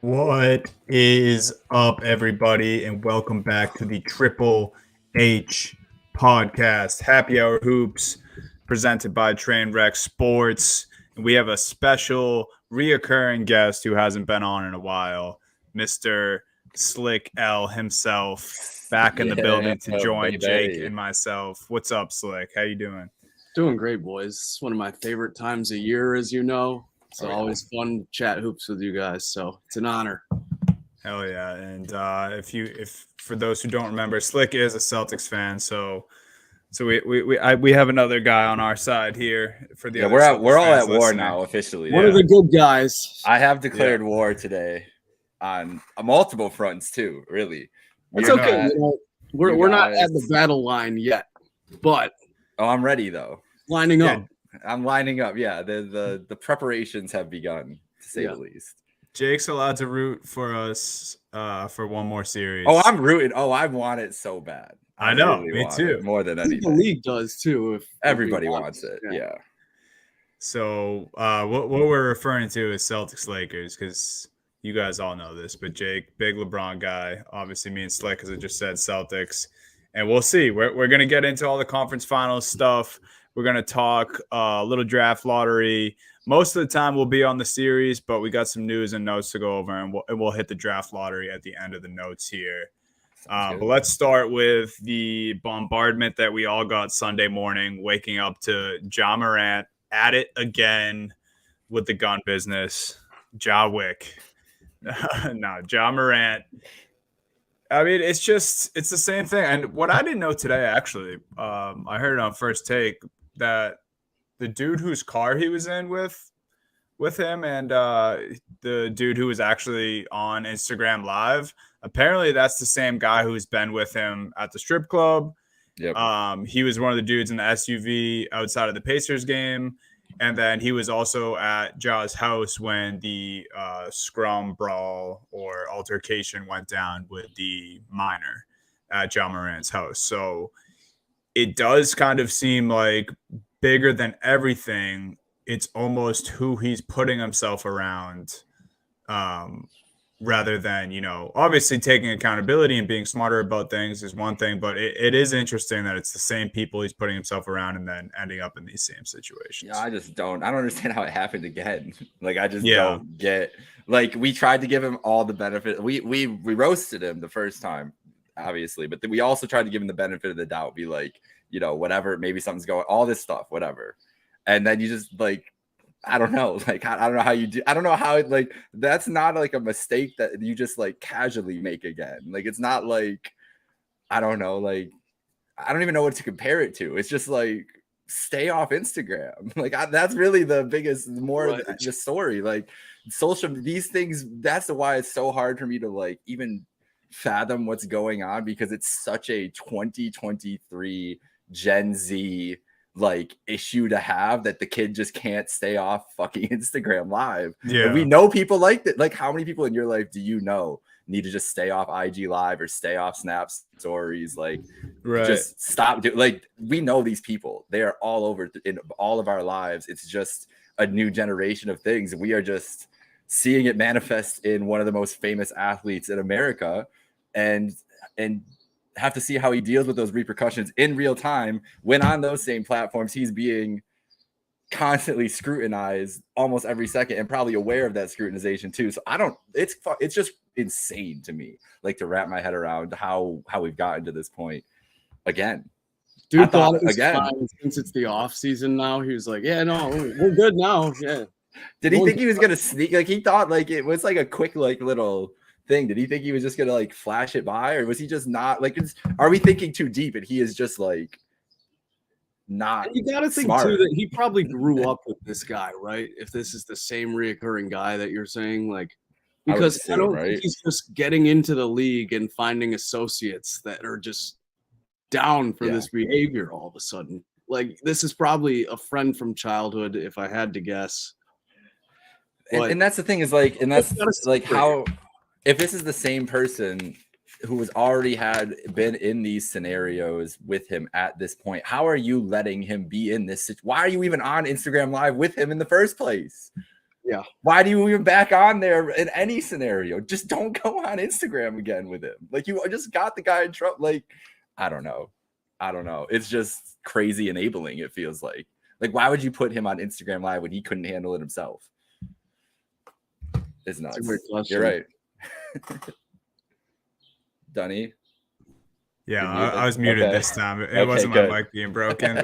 What is up, everybody, and welcome back to the Triple H podcast, Happy Hour Hoops, presented by Trainwreck Sports. And we have a special reoccurring guest who hasn't been on in a while, Mr. Slick L himself, back in the Yeah, building to join Jake baby. and myself. What's up, Slick? How you doing? Doing great, boys. It's one of my favorite times of year, as you know. It's always fun to chat hoops with you guys, so it's an honor. Hell yeah! And if for those who don't remember, Slick is a Celtics fan, so we have another guy on our side here for the other we're all fans at war listening. now officially. One of the good guys. I have declared war today on multiple fronts too. Really, It's You're okay. not- We're not at the battle line yet, but I'm ready though. lining up. I'm lining up. Yeah, the preparations have begun, to say the least. Jake's allowed to root for us for one more series. Oh, I'm rooting. Oh, I want it so bad. I know, really me want too. it more than I think anything. the league does too. If Everybody we wants it. Yeah. So what we're referring to is Celtics Lakers, because you guys all know this, but Jake, big LeBron guy, obviously me and Slick, as I just said, Celtics. And we'll see. We're going to get into all the conference finals stuff. We're going to talk a little draft lottery. Most of the time we'll be on the series, but we got some news and notes to go over, and we'll hit the draft lottery at the end of the notes here. But let's start with the bombardment that we all got Sunday morning, waking up to Ja Morant at it again with the gun business. Ja Wick. No, Ja Morant. I mean, it's the same thing. And what I didn't know today, actually, I heard it on First Take that the dude whose car he was in with him and the dude who was actually on Instagram Live, apparently that's the same guy who's been with him at the strip club. Yep. He was one of the dudes in the SUV outside of the Pacers game. And then he was also at Ja's house when the scrum brawl or altercation went down with the minor at Ja Morant's house. So it does kind of seem like bigger than everything, it's almost who he's putting himself around, rather than, obviously taking accountability and being smarter about things is one thing, but it is interesting that it's the same people he's putting himself around and then ending up in these same situations. Yeah, I don't understand how it happened again. Like, I just don't get, like, we tried to give him all the benefit. We roasted him the first time, obviously, but then we also tried to give him the benefit of the doubt, be like, whatever, maybe something's going, all this stuff, whatever. And then you just, like, I don't know. Like, I don't know how you do. I don't know how it, like, that's not like a mistake that you just like casually make again. Like, it's not like, I don't know. Like, I don't even know what to compare it to. It's just like, stay off Instagram. Like, that's really the biggest, the story. Like, these things, that's why it's so hard for me to like even fathom what's going on, because it's such a 2023 Gen Z like issue to have, that the kid just can't stay off fucking Instagram Live. Yeah. And we know people like that. Like, how many people in your life do you know need to just stay off IG Live or stay off Snap stories? Like, just stop. Like, we know these people. They are all over in all of our lives. It's just a new generation of things. We are just seeing it manifest in one of the most famous athletes in America, and have to see how he deals with those repercussions in real time, when on those same platforms he's being constantly scrutinized almost every second, and probably aware of that scrutinization too. So it's just insane to me, like, to wrap my head around how we've gotten to this point again. Dude thought it was fine since it's the off season now. He was like, yeah, no, we're good now. Yeah. Did he think he was gonna sneak? Like, he thought like it was like a quick like little thing. Did he think he was just gonna like flash it by, or was he just not like? Are we thinking too deep and he is just like not? And you gotta think smart too that he probably grew up with this guy, right? If this is the same reoccurring guy that you're saying, like, because I don't think he's just getting into the league and finding associates that are just down for this behavior all of a sudden. Like, this is probably a friend from childhood, if I had to guess. And that's the thing, is like, and that's like how, if this is the same person who has already been in these scenarios with him at this point, how are you letting him be in this? Why are you even on Instagram Live with him in the first place? Yeah. Why do you even back on there in any scenario? Just don't go on Instagram again with him. Like, you just got the guy in trouble. Like, I don't know. It's just crazy enabling, it feels like. Like, why would you put him on Instagram Live when he couldn't handle it himself? It's nuts. You're right. Dunny? Yeah, I was muted this time. It wasn't my mic being broken.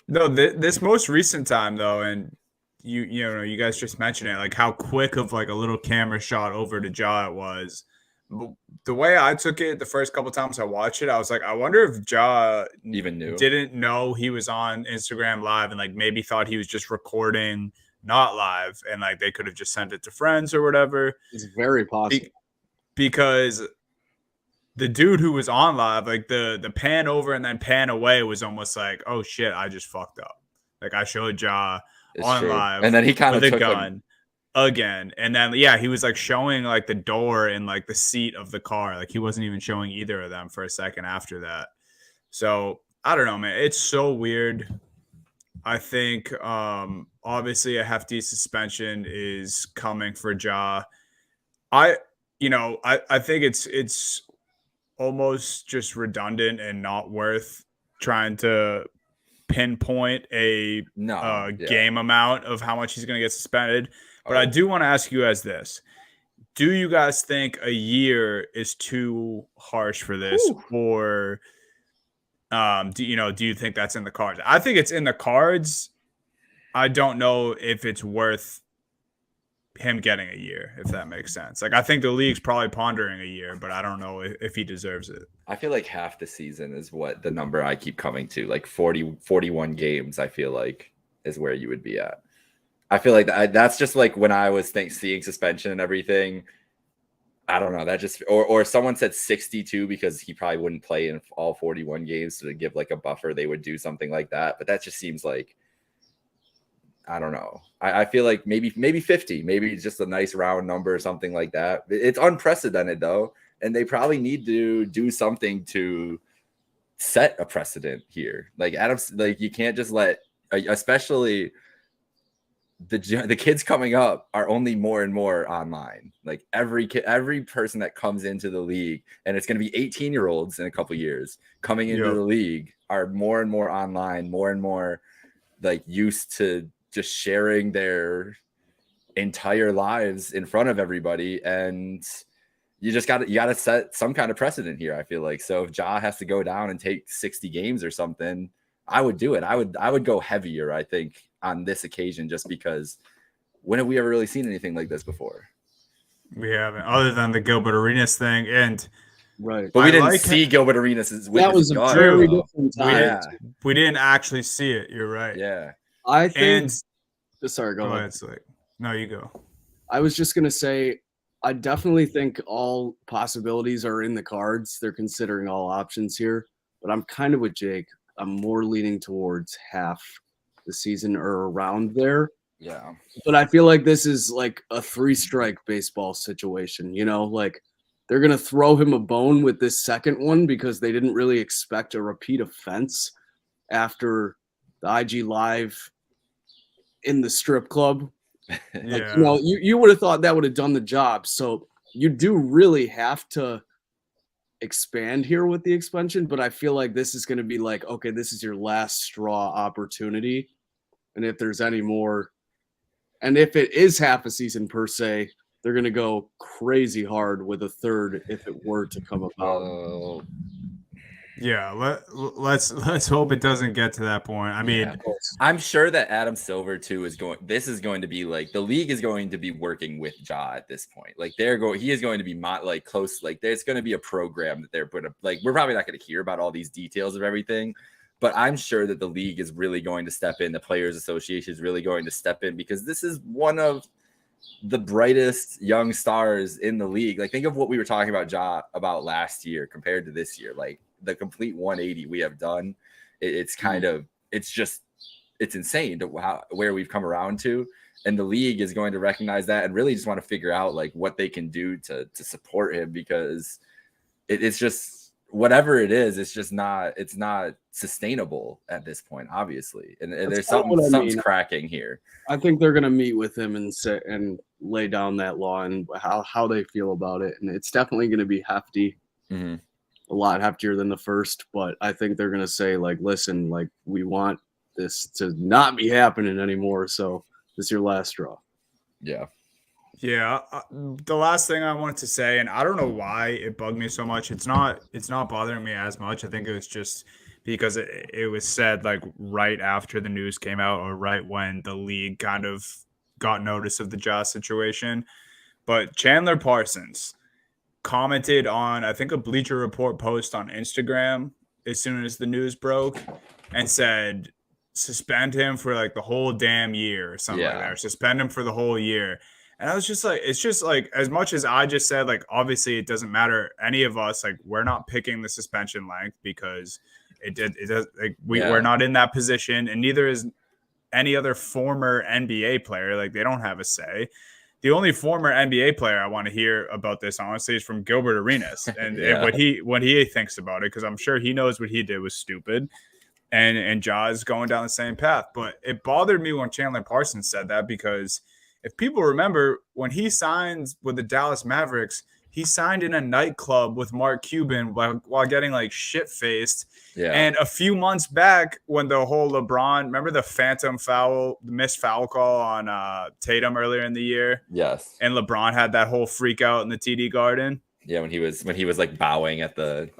No, this most recent time though, and you guys just mentioned it, like how quick of like a little camera shot over to Ja it was. The way I took it the first couple times I watched it, I was like, I wonder if Ja didn't know he was on Instagram Live and like maybe thought he was just recording, not live, and like they could have just sent it to friends or whatever. It's very possible because the dude who was on live, like the pan over and then pan away was almost like, oh shit, I just fucked up. Like I showed Ja on live, and then he kind of took the gun again, and then he was like showing like the door and like the seat of the car. Like he wasn't even showing either of them for a second after that. So I don't know, man. It's so weird. I think obviously a hefty suspension is coming for Ja. I think it's almost just redundant and not worth trying to pinpoint a game amount of how much he's going to get suspended. But I do want to ask you guys this. Do you guys think a year is too harsh for this? Or do you think that's in the cards? I think it's in the cards. I don't know if it's worth him getting a year, if that makes sense. Like I think the league's probably pondering a year, but I don't know if he deserves it. I feel like half the season is what the number I keep coming to, like 41 games. I feel like is where you would be at. I feel like that's just like when I was seeing suspension and everything. I don't know. That just or someone said 62 because he probably wouldn't play in all 41 games, so to give like a buffer, they would do something like that. But that just seems like, I don't know. I feel like maybe 50, maybe it's just a nice round number or something like that. It's unprecedented though, and they probably need to do something to set a precedent here. Like Adams, like you can't just let, especially the kids coming up are only more and more online. Like every person that comes into the league, and it's going to be 18-year-olds in a couple years coming into the league, are more and more online, more and more like used to just sharing their entire lives in front of everybody. And you got to set some kind of precedent here, I feel like. So if Ja has to go down and take 60 games or something, I would do it. I would go heavier, I think, on this occasion, just because when have we ever really seen anything like this before? We haven't, other than the Gilbert Arenas thing. And right, but we didn't see Gilbert Arenas. That was a very different time. We didn't actually see it. You're right. Yeah. I think. Sorry, go ahead. No, you go. I was just gonna say, I definitely think all possibilities are in the cards. They're considering all options here, but I'm kind of with Jake. I'm more leaning towards half the season or around there. Yeah. But I feel like this is like a 3-strike baseball situation. Like they're gonna throw him a bone with this second one because they didn't really expect a repeat offense after the IG Live in the strip club. Like, you would have thought that would have done the job. So you do really have to expand here with the expansion, but I feel like this is going to be like, okay, this is your last straw opportunity. And if there's any more, and if it is half a season per se, they're going to go crazy hard with a third if it were to come about. Yeah, let's hope it doesn't get to that point. I mean, I'm sure that Adam Silver too this is going to be like, the league is going to be working with Ja at this point. Like he is going to be close. Like there's going to be a program that they're putting up. Like we're probably not going to hear about all these details of everything, but I'm sure that the league is really going to step in. The Players Association is really going to step in, because this is one of the brightest young stars in the league. Like think of what we were talking about Ja about last year compared to this year. Like the complete 180 we have done. It's kind of, it's insane to where we've come around to, and the league is going to recognize that and really just want to figure out like what they can do to support him, because it's just whatever it is, it's not sustainable at this point, obviously. And there's something's cracking here. I think they're gonna meet with him and lay down that law and how they feel about it. And it's definitely gonna be hefty. Mm-hmm. A lot heftier than the first, but I think they're gonna say, like, listen, like, we want this to not be happening anymore. So this is your last straw. Yeah. Yeah, the last thing I wanted to say, and I don't know why it bugged me so much. It's not bothering me as much. I think it was just because it was said like right after the news came out, or right when the league kind of got notice of the Jazz situation. But Chandler Parsons commented on, I think, a Bleacher Report post on Instagram as soon as the news broke, and said suspend him for like the whole damn year or something like that, or suspend him for the whole year. And I was just like, it's just like, as much as I just said, like, obviously it doesn't matter, any of us, like, we're not picking the suspension length because it does, like, we're not in that position, and neither is any other former NBA player. Like, they don't have a say. The only former NBA player I want to hear about this, honestly, is from Gilbert Arenas and what he thinks about it, because I'm sure he knows what he did was stupid. And Ja is going down the same path. But it bothered me when Chandler Parsons said that, because if people remember, when he signed with the Dallas Mavericks, he signed in a nightclub with Mark Cuban while getting like shit-faced. Yeah. And a few months back, when the whole LeBron, remember the phantom foul, the missed foul call on Tatum earlier in the year? Yes. And LeBron had that whole freak out in the TD Garden. Yeah, when he was like bowing at the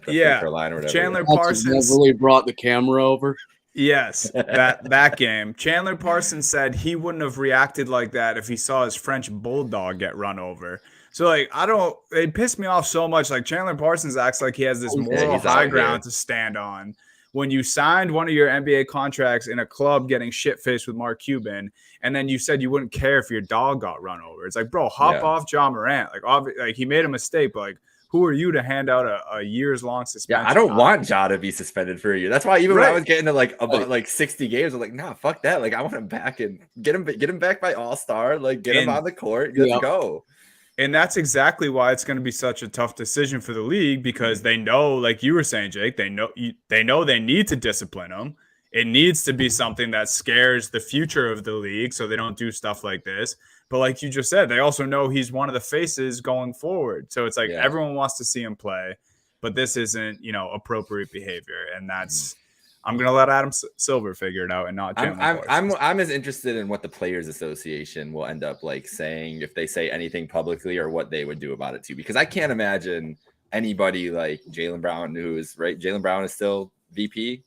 free throw line or whatever. Chandler Parsons really brought the camera over. Yes, that game. Chandler Parsons said he wouldn't have reacted like that if he saw his French bulldog get run over. So, like, it pissed me off so much. Like, Chandler Parsons acts like he has this moral high ground to stand on. When you signed one of your NBA contracts in a club getting shit-faced with Mark Cuban, and then you said you wouldn't care if your dog got run over. It's like, bro, hop off Ja Morant. Like, he made a mistake, but, like, who are you to hand out a years-long suspension? Yeah, I don't want Ja to be suspended for a year. That's why even when I was getting to about 60 games, I was like, nah, fuck that. Like, I want him back and get him back by All-Star. Like, get him on the court. Let's go. And that's exactly why it's going to be such a tough decision for the league, because they know, like you were saying, Jake, they know they need to discipline him. It needs to be something that scares the future of the league, so they don't do stuff like this. But like you just said, they also know he's one of the faces going forward. So it's like everyone wants to see him play, but this isn't, appropriate behavior. And that's, I'm going to let Adam Silver figure it out, and not Chandler Parsons. I'm as interested in what the Players Association will end up like saying, if they say anything publicly, or what they would do about it too, because I can't imagine anybody like Jaylen Brown, Jaylen Brown is still VP.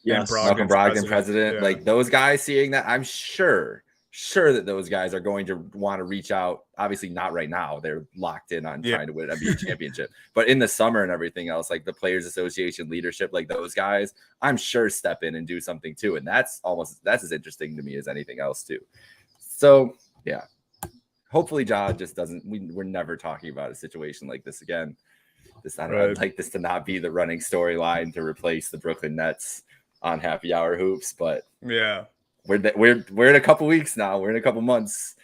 Yes. Malcolm Brogdon, president. Yeah. Like, those guys seeing that, I'm sure that those guys are going to want to reach out. Obviously not right now. They're locked in on trying to win an NBA championship. But in the summer and everything else, like the Players Association leadership, like those guys, I'm sure step in and do something too. And that's as interesting to me as anything else too. So yeah, hopefully Ja just doesn't, we're never talking about a situation like this again. I'd like this to not be the running storyline to replace the Brooklyn Nets on Happy Hour Hoops, but yeah. We're in a couple weeks now. We're in a couple months.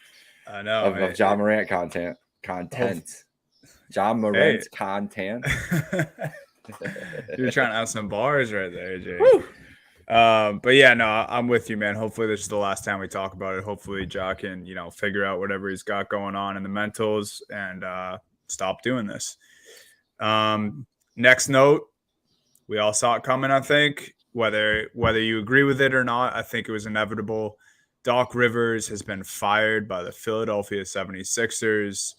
I know of Ja Morant content. Ja Morant content. You're trying to have some bars right there, Jake. But yeah, no, I'm with you, man. Hopefully this is the last time we talk about it. Hopefully Ja can, figure out whatever he's got going on in the mentals and stop doing this. Next note, we all saw it coming, I think. Whether you agree with it or not, I think it was inevitable. Doc Rivers has been fired by the Philadelphia 76ers.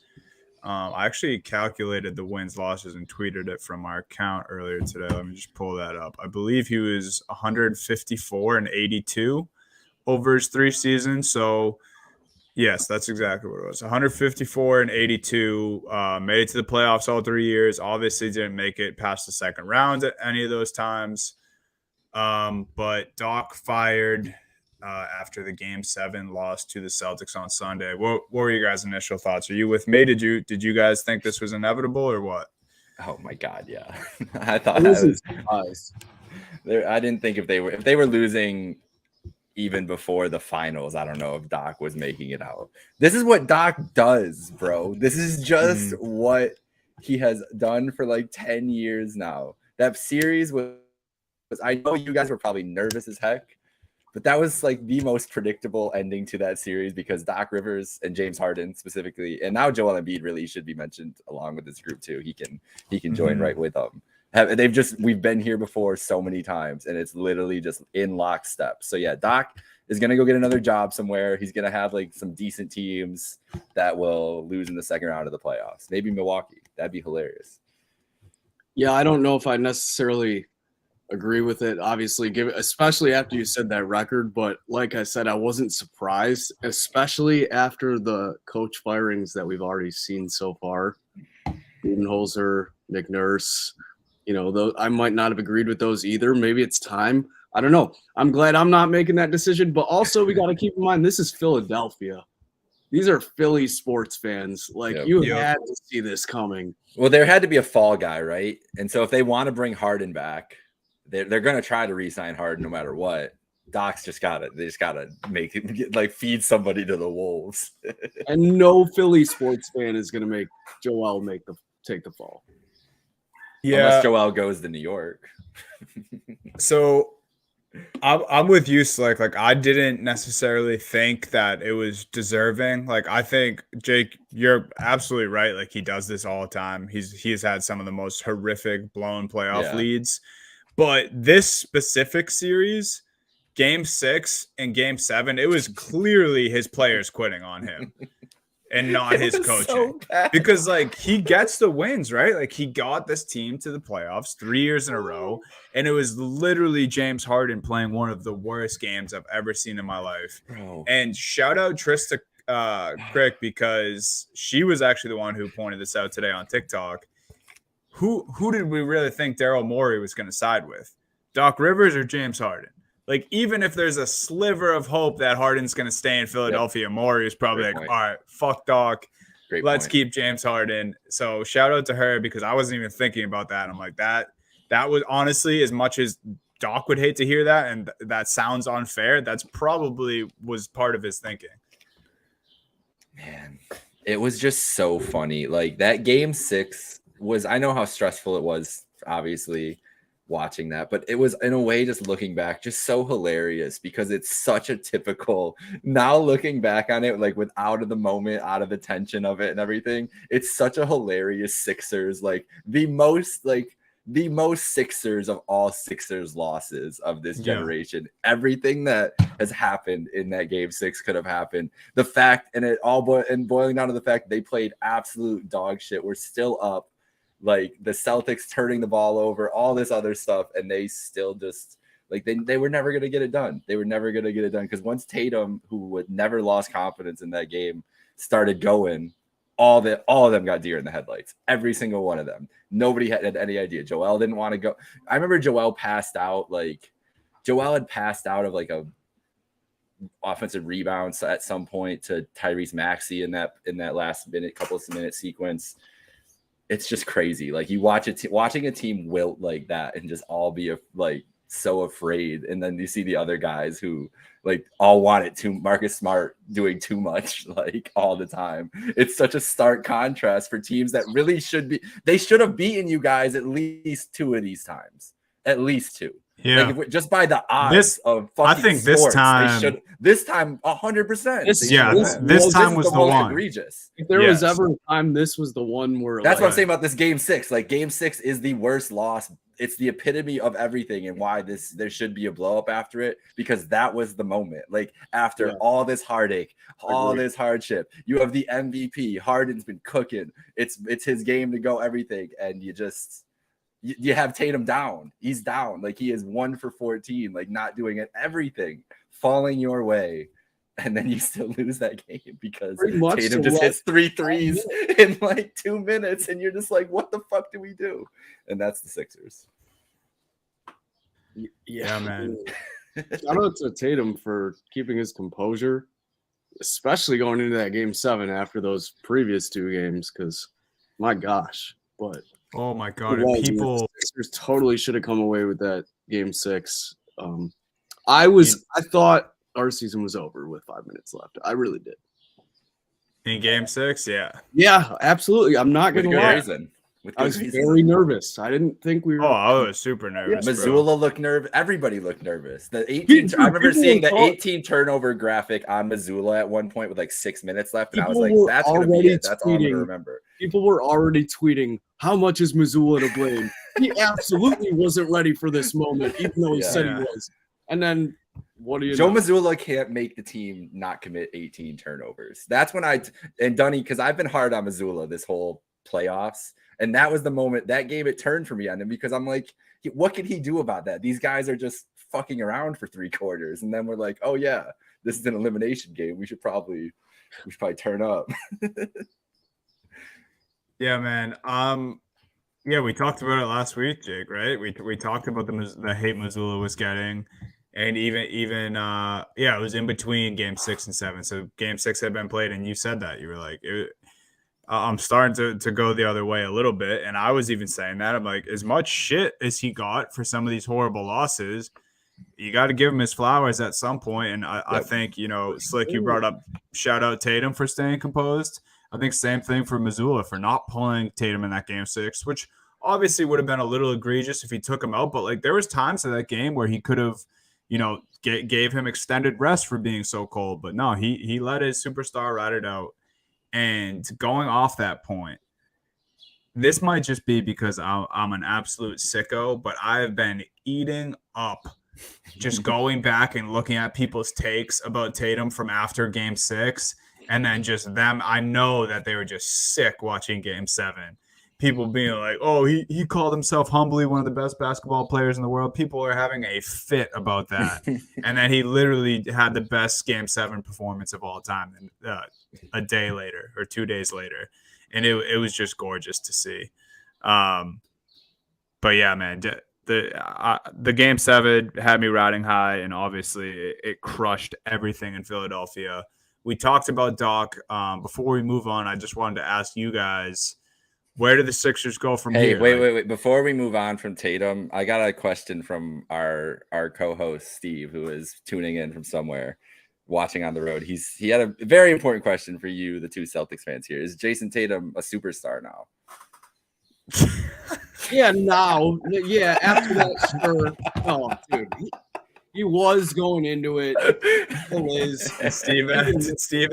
I actually calculated the wins, losses, and tweeted it from our account earlier today. Let me just pull that up. I believe he was 154-82 over his 3 seasons. So, yes, that's exactly what it was. 154-82, made it to the playoffs all 3 years. Obviously didn't make it past the second round at any of those times. But Doc fired after the Game 7 loss to the Celtics on Sunday. What were your guys' initial thoughts? Are you with me? Did you guys think this was inevitable or what? Oh my God, yeah. I thought I was surprised. I didn't think if they were losing even before the finals, I don't know if Doc was making it out. This is what Doc does, bro. This is just what he has done for like 10 years now. That series was I know you guys were probably nervous as heck, but that was like the most predictable ending to that series because Doc Rivers and James Harden specifically, and now Joel Embiid really should be mentioned along with this group too. He can join right with them. We've been here before so many times, and it's literally just in lockstep. So yeah, Doc is gonna go get another job somewhere. He's gonna have like some decent teams that will lose in the second round of the playoffs. Maybe Milwaukee. That'd be hilarious. Yeah, I don't know if I necessarily agree with it. Obviously, especially after you said that record. But like I said, I wasn't surprised, especially after the coach firings that we've already seen so far. Budenholzer, Nick Nurse. Though I might not have agreed with those either. Maybe it's time. I don't know. I'm glad I'm not making that decision. But also, we got to keep in mind this is Philadelphia. These are Philly sports fans. You had to see this coming. Well, there had to be a fall guy, right? And so if they want to bring Harden back, they're going to try to re-sign Harden no matter what. Doc's just gotta make it feed somebody to the wolves. And no Philly sports fan is going to make Joel take the fall. Yeah, unless Joel goes to New York. So I'm with you, Slick. I didn't necessarily think that it was deserving. I think, Jake, you're absolutely right. He does this all the time. He's had some of the most horrific blown playoff leads. But this specific series, Game 6 and Game 7, it was clearly his players quitting on him and not his coaching. So because he gets the wins, right? He got this team to the playoffs 3 years in a row. And it was literally James Harden playing one of the worst games I've ever seen in my life. Bro. And shout out Trista Crick, because she was actually the one who pointed this out today on TikTok. Who did we really think Daryl Morey was going to side with? Doc Rivers or James Harden? Even if there's a sliver of hope that Harden's going to stay in Philadelphia, Morey is probably all right, fuck Doc. Let's keep James Harden. So shout out to her, because I wasn't even thinking about that. I'm like, that was honestly, as much as Doc would hate to hear that, and that sounds unfair, that's probably was part of his thinking. Man, it was just so funny. That Game 6 was, I know how stressful it was, obviously, watching that, but it was, in a way, just looking back, just so hilarious, because it's such a typical, now looking back on it, without of the moment, out of the tension of it and everything, it's such a hilarious Sixers, the most Sixers of all Sixers losses of this generation. Everything that has happened in that Game 6 could have happened. The fact, and it all boiling down to the fact they played absolute dog shit. We're still up. The Celtics turning the ball over, all this other stuff, and they still just they were never going to get it done. They were never going to get it done, because once Tatum, who would never lost confidence in that game, started going, all of them got deer in the headlights. Every single one of them. Nobody had any idea. Joel didn't want to go. I remember Joel passed out. Joel had passed out of a offensive rebound at some point to Tyrese Maxey in that last couple of minute sequence. It's just crazy. You watch it, watching a team wilt like that and just all be so afraid. And then you see the other guys who all want it to Marcus Smart doing too much all the time. It's such a stark contrast for teams that really they should have beaten you guys at least 2 of these times, at least 2. Yeah, just by the odds of fucking I think sports, this time 100%. This time was the one. Egregious. If there was ever a time, this was the one where that's what I'm saying about this Game 6. Game 6 is the worst loss. It's the epitome of everything, and why there should be a blow up after it, because that was the moment. After all this heartache, all this hardship, you have the MVP. Harden's been cooking. It's his game to go, everything, and you have Tatum down. He's down. He is 1 for 14, not doing it, everything falling your way. And then you still lose that game because Tatum just hits 3 threes in 2 minutes. And you're just what the fuck do we do? And that's the Sixers. Yeah, man. Shout out to Tatum for keeping his composure, especially going into that Game 7 after those previous 2 games, because my gosh. But oh my god, people Sixers totally should have come away with that Game 6. I thought our season was over with 5 minutes left. I really did. In Game 6, yeah, absolutely. I'm not going to lie. Reason. I was very nervous. I didn't think we were. Oh, I was super nervous. Missoula looked nervous. Everybody looked nervous. The 18. I remember seeing the 18 turnover graphic on Missoula at one point with like 6 minutes left, and I was like, "That's gonna be it. That's all I'm gonna remember." People were already tweeting, "How much is Missoula to blame?" He absolutely wasn't ready for this moment, even though he said he was. And then, what do you? Joe Missoula can't make the team not commit 18 turnovers. That's when and Dunny, because I've been hard on Missoula this whole playoffs. And that was the moment, that game, it turned for me on him because I'm like, what can he do about that? These guys are just fucking around for 3 quarters. And then we're like, oh, yeah, this is an elimination game. We should probably turn up. Yeah, man. Yeah, we talked about it last week, Jake, right? We talked about the hate Missoula was getting. And even it was in between game 6 and 7. So game 6 had been played, and you said that. You were like, I'm starting to go the other way a little bit. And I was even saying that. I'm like, as much shit as he got for some of these horrible losses, you got to give him his flowers at some point. And I think, Slick, you brought up shout out Tatum for staying composed. I think same thing for Missoula for not pulling Tatum in that game 6, which obviously would have been a little egregious if he took him out. But like there was times in that game where he could have, gave him extended rest for being so cold. But no, he let his superstar ride it out. And going off that point, this might just be because I'm an absolute sicko, but I have been eating up just going back and looking at people's takes about Tatum from after game 6. And then just them, I know that they were just sick watching game 7. People being like, oh, he called himself humbly one of the best basketball players in the world. People are having a fit about that. And then he literally had the best game 7 performance of all time a day later or 2 days later. And it was just gorgeous to see. But yeah, man, the game 7 had me riding high, and obviously it crushed everything in Philadelphia. We talked about Doc. Before we move on, I just wanted to ask you guys, where do the Sixers go from here? Wait. Before we move on from Tatum, I got a question from our co-host, Steve, who is tuning in from somewhere, watching on the road. He had a very important question for you, the two Celtics fans here. Is Jason Tatum a superstar now? Yeah, now. Yeah, after that, sure. Oh, dude. He was going into it. Steve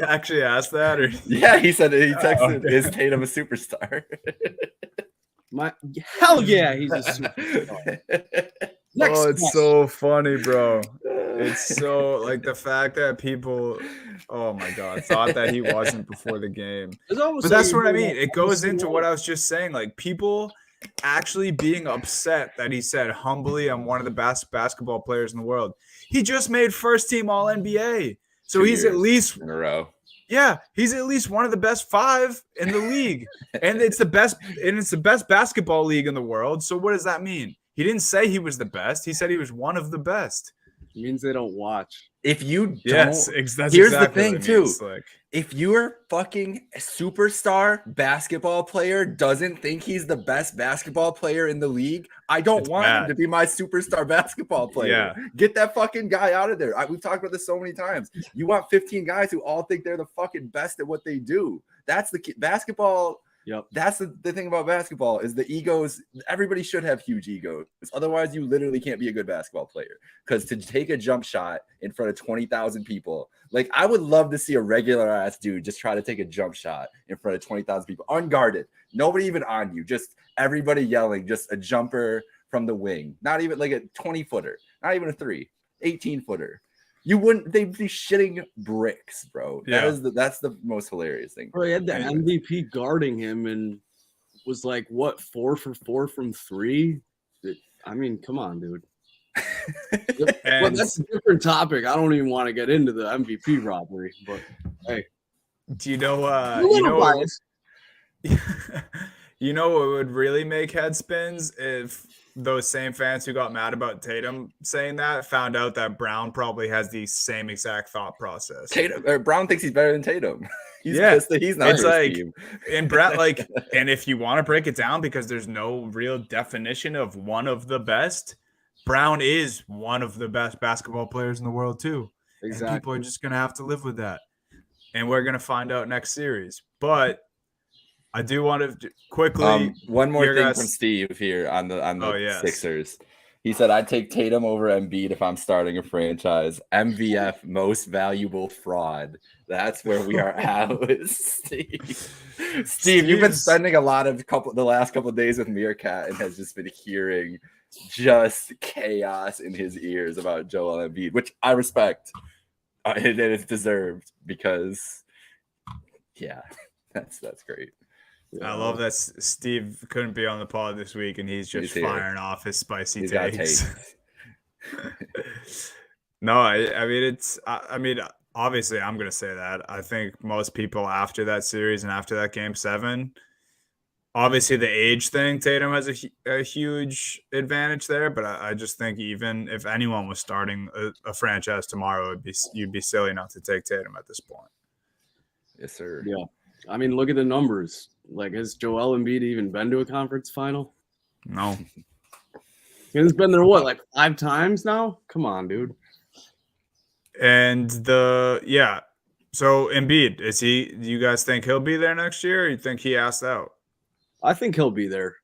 actually asked that? Or? Yeah, he said it. He texted, is Tatum a superstar? Hell yeah, he's a superstar. It's so funny, bro. It's so like the fact that people, oh my God, thought that he wasn't before the game. But that's what I mean. It goes into what I was just saying. Like people actually being upset that he said humbly, I'm one of the best basketball players in the world. He just made first team All NBA. So he's at least in a row. Yeah, he's at least one of the best 5 in the league. And it's the best basketball league in the world. So what does that mean? He didn't say he was the best. He said he was one of the best. It means they don't watch. If you don't, that's here's exactly the thing too. Like, if your fucking superstar basketball player doesn't think he's the best basketball player in the league, I don't want him to be my superstar basketball player. Yeah. Get that fucking guy out of there. We've talked about this so many times. You want 15 guys who all think they're the fucking best at what they do. That's the basketball. Yep. That's the thing about basketball is the egos. Everybody should have huge egos. Otherwise, you literally can't be a good basketball player. Because to take a jump shot in front of 20,000 people, like I would love to see a regular ass dude just try to take a jump shot in front of 20,000 people, unguarded, nobody even on you, just everybody yelling, just a jumper from the wing, not even like a 20-footer, not even a 18-footer. You wouldn't. They'd be shitting bricks, bro. Yeah. That's the most hilarious thing. Bro, he had the MVP guarding him and was like, what, 4 for 4 from 3? I mean, come on, dude. Well, that's a different topic. I don't even want to get into the MVP robbery, but hey. Do you know you know what would really make head spins if those same fans who got mad about Tatum saying that found out that Brown probably has the same exact thought process. Brown thinks he's better than Tatum. He's not. It's like, team. And Brett, like, and if you want to break it down, because there's no real definition of one of the best, Brown is one of the best basketball players in the world too. Exactly. And people are just gonna have to live with that, and we're gonna find out next series. But I do want to quickly one more thing from Steve here on the Sixers. He said, I'd take Tatum over Embiid if I'm starting a franchise. MVF, most valuable fraud. That's where we are at with Steve. Steve, you've been spending a lot of the last couple of days with Meerkat and has just been hearing just chaos in his ears about Joel Embiid, which I respect. And it's deserved because, yeah, that's great. I love that Steve couldn't be on the pod this week, and he's just firing off his spicy takes. No, I mean, obviously, I'm going to say that. I think most people after that series and after that game 7, obviously the age thing, Tatum has a huge advantage there. But I just think even if anyone was starting a franchise tomorrow, you'd be silly not to take Tatum at this point. Yes, sir. Yeah. I mean, look at the numbers. Like, has Joel Embiid even been to a conference final? No. He's been there, what, like 5 times now? Come on, dude. And so Embiid, do you guys think he'll be there next year, or you think he asked out? I think he'll be there.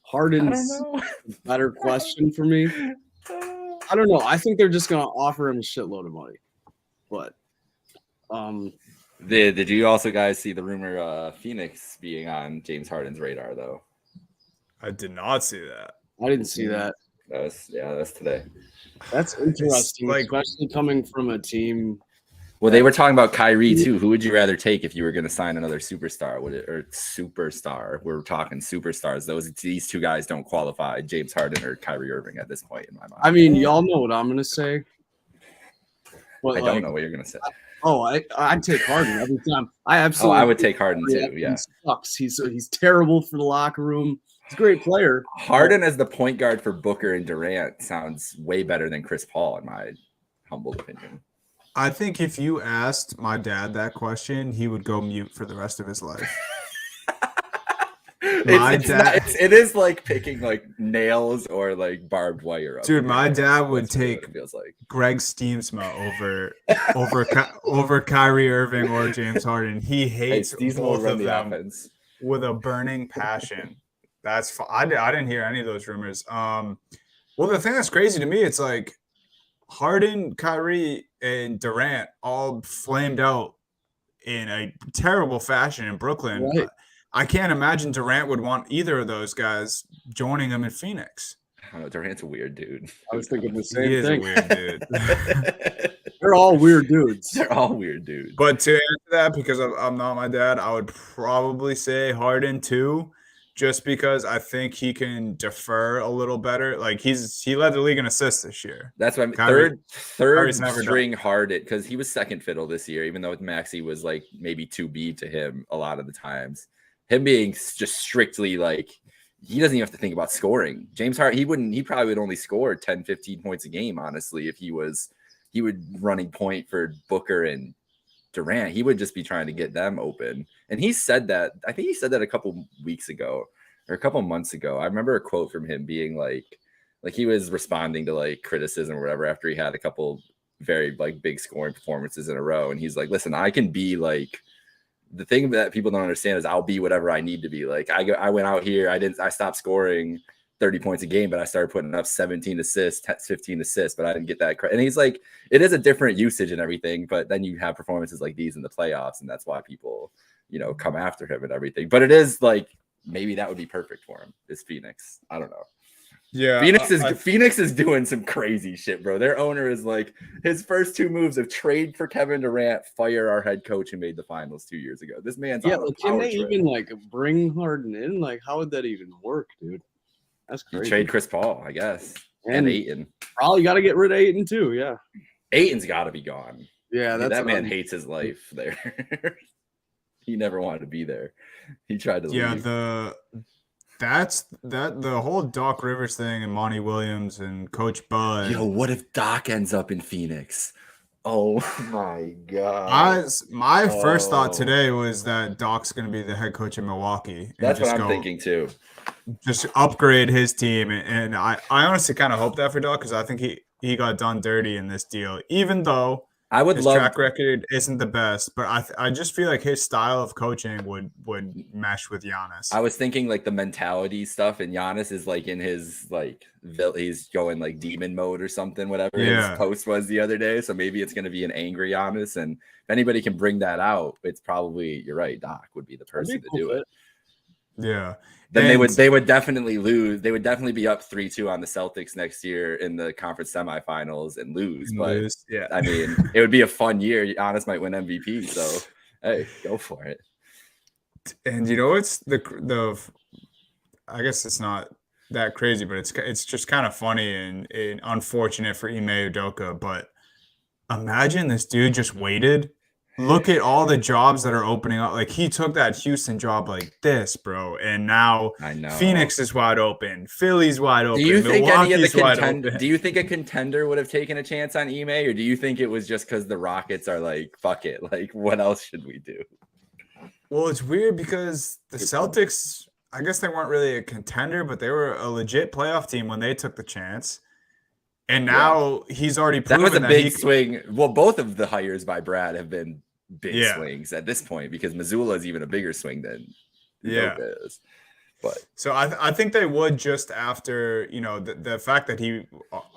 Harden's a better question for me. I don't know. I think they're just going to offer him a shitload of money. But, Did you also guys see the rumor Phoenix being on James Harden's radar though? I did not see that. I didn't see that. That's today. That's interesting, especially coming from a team. Well, they were talking about Kyrie too. Who would you rather take if you were going to sign another superstar? Superstar? We're talking superstars. These two guys don't qualify. James Harden or Kyrie Irving at this point in my mind. I mean, y'all know what I'm going to say. But I don't know what you're going to say. I'd take Harden every time. I would take Harden too. Yeah, he sucks. He's terrible for the locker room. He's a great player. Harden as the point guard for Booker and Durant sounds way better than Chris Paul, in my humble opinion. I think if you asked my dad that question, he would go mute for the rest of his life. It is like picking like nails or like barbed wire. Dude, my dad would take Greg Stiemsma over Kyrie Irving or James Harden. He hates both of them with a burning passion. That's I didn't hear any of those rumors. Well, the thing that's crazy to me, it's like Harden, Kyrie, and Durant all flamed out in a terrible fashion in Brooklyn. Right. I can't imagine Durant would want either of those guys joining him in Phoenix. I don't know, Durant's a weird dude. I was thinking the same He thing. is a weird dude. They're all weird dudes. They're all weird dudes. But to answer that, because I'm not my dad, I would probably say Harden too, just because I think he can defer a little better. Like he led the league in assists this year. That's what I mean. Third string Harden, because he was second fiddle this year, even though Maxey was like maybe 2B to him a lot of the times. Him being just strictly like, he doesn't even have to think about scoring. James Harden, he probably would only score 10, 15 points a game, honestly, if he would running point for Booker and Durant. He would just be trying to get them open. And he said that, I think he said that a couple weeks ago or a couple months ago. I remember a quote from him being like he was responding to like criticism or whatever after he had a couple very like big scoring performances in a row. And he's like, listen, I can be like, the thing that people don't understand is I'll be whatever I need to be. Like I went out here, I stopped scoring 30 points a game, but I started putting up 17 assists, 15 assists, but I didn't get that credit. And he's like, it is a different usage and everything, but then you have performances like these in the playoffs, and that's why people, come after him and everything. But it is like, maybe that would be perfect for him, is Phoenix. I don't know. Yeah, Phoenix is doing some crazy shit, bro. Their owner is like, his first 2 moves of trade for Kevin Durant, fire our head coach who made the finals 2 years ago. This man's can they even like bring Harden in? Like, how would that even work, dude? That's crazy. You trade Chris Paul, I guess, and Ayton. Probably got to get rid of Ayton too. Yeah, Ayton's got to be gone. Yeah, that man hates his life there. He never wanted to be there. He tried to. Yeah, leave. the whole Doc Rivers thing and Monty Williams and Coach Bud. Yo, what if Doc ends up in Phoenix? Oh my god! My first thought today was that Doc's going to be the head coach in Milwaukee. That's what I'm thinking too. Just upgrade his team, and I honestly kind of hope that for Doc, because I think he got done dirty in this deal. Even though I would his love track record isn't the best, but I just feel like his style of coaching would mesh with Giannis. I was thinking like the mentality stuff, and Giannis is like in his like he's going like demon mode or something, whatever his post was the other day. So maybe it's going to be an angry Giannis, and if anybody can bring that out, it's probably, you're right, Doc would be the person to do it. Yeah. Then they would definitely lose. They would definitely be up 3-2 on the Celtics next year in the conference semifinals and lose. But yeah, I mean, it would be a fun year. Giannis might win MVP. So hey, go for it. And you know, it's the I guess it's not that crazy, but it's just kind of funny and unfortunate for Ime Udoka. But imagine this dude just waited. Look at all the jobs that are opening up. Like, he took that Houston job like this, bro, and now Phoenix is wide open, Philly's wide open. Do you think any of the contender? Do you think a contender would have taken a chance on Ime, or do you think it was just because the Rockets are like, fuck it, like what else should we do? Well, it's weird because the Celtics, I guess they weren't really a contender, but they were a legit playoff team when they took the chance. And now he's already proven that was a big swing. Well, both of the hires by Brad have been big swings at this point, because Mazzulla is even a bigger swing than Udoka is. But so I think they would, just after, you know, the fact that he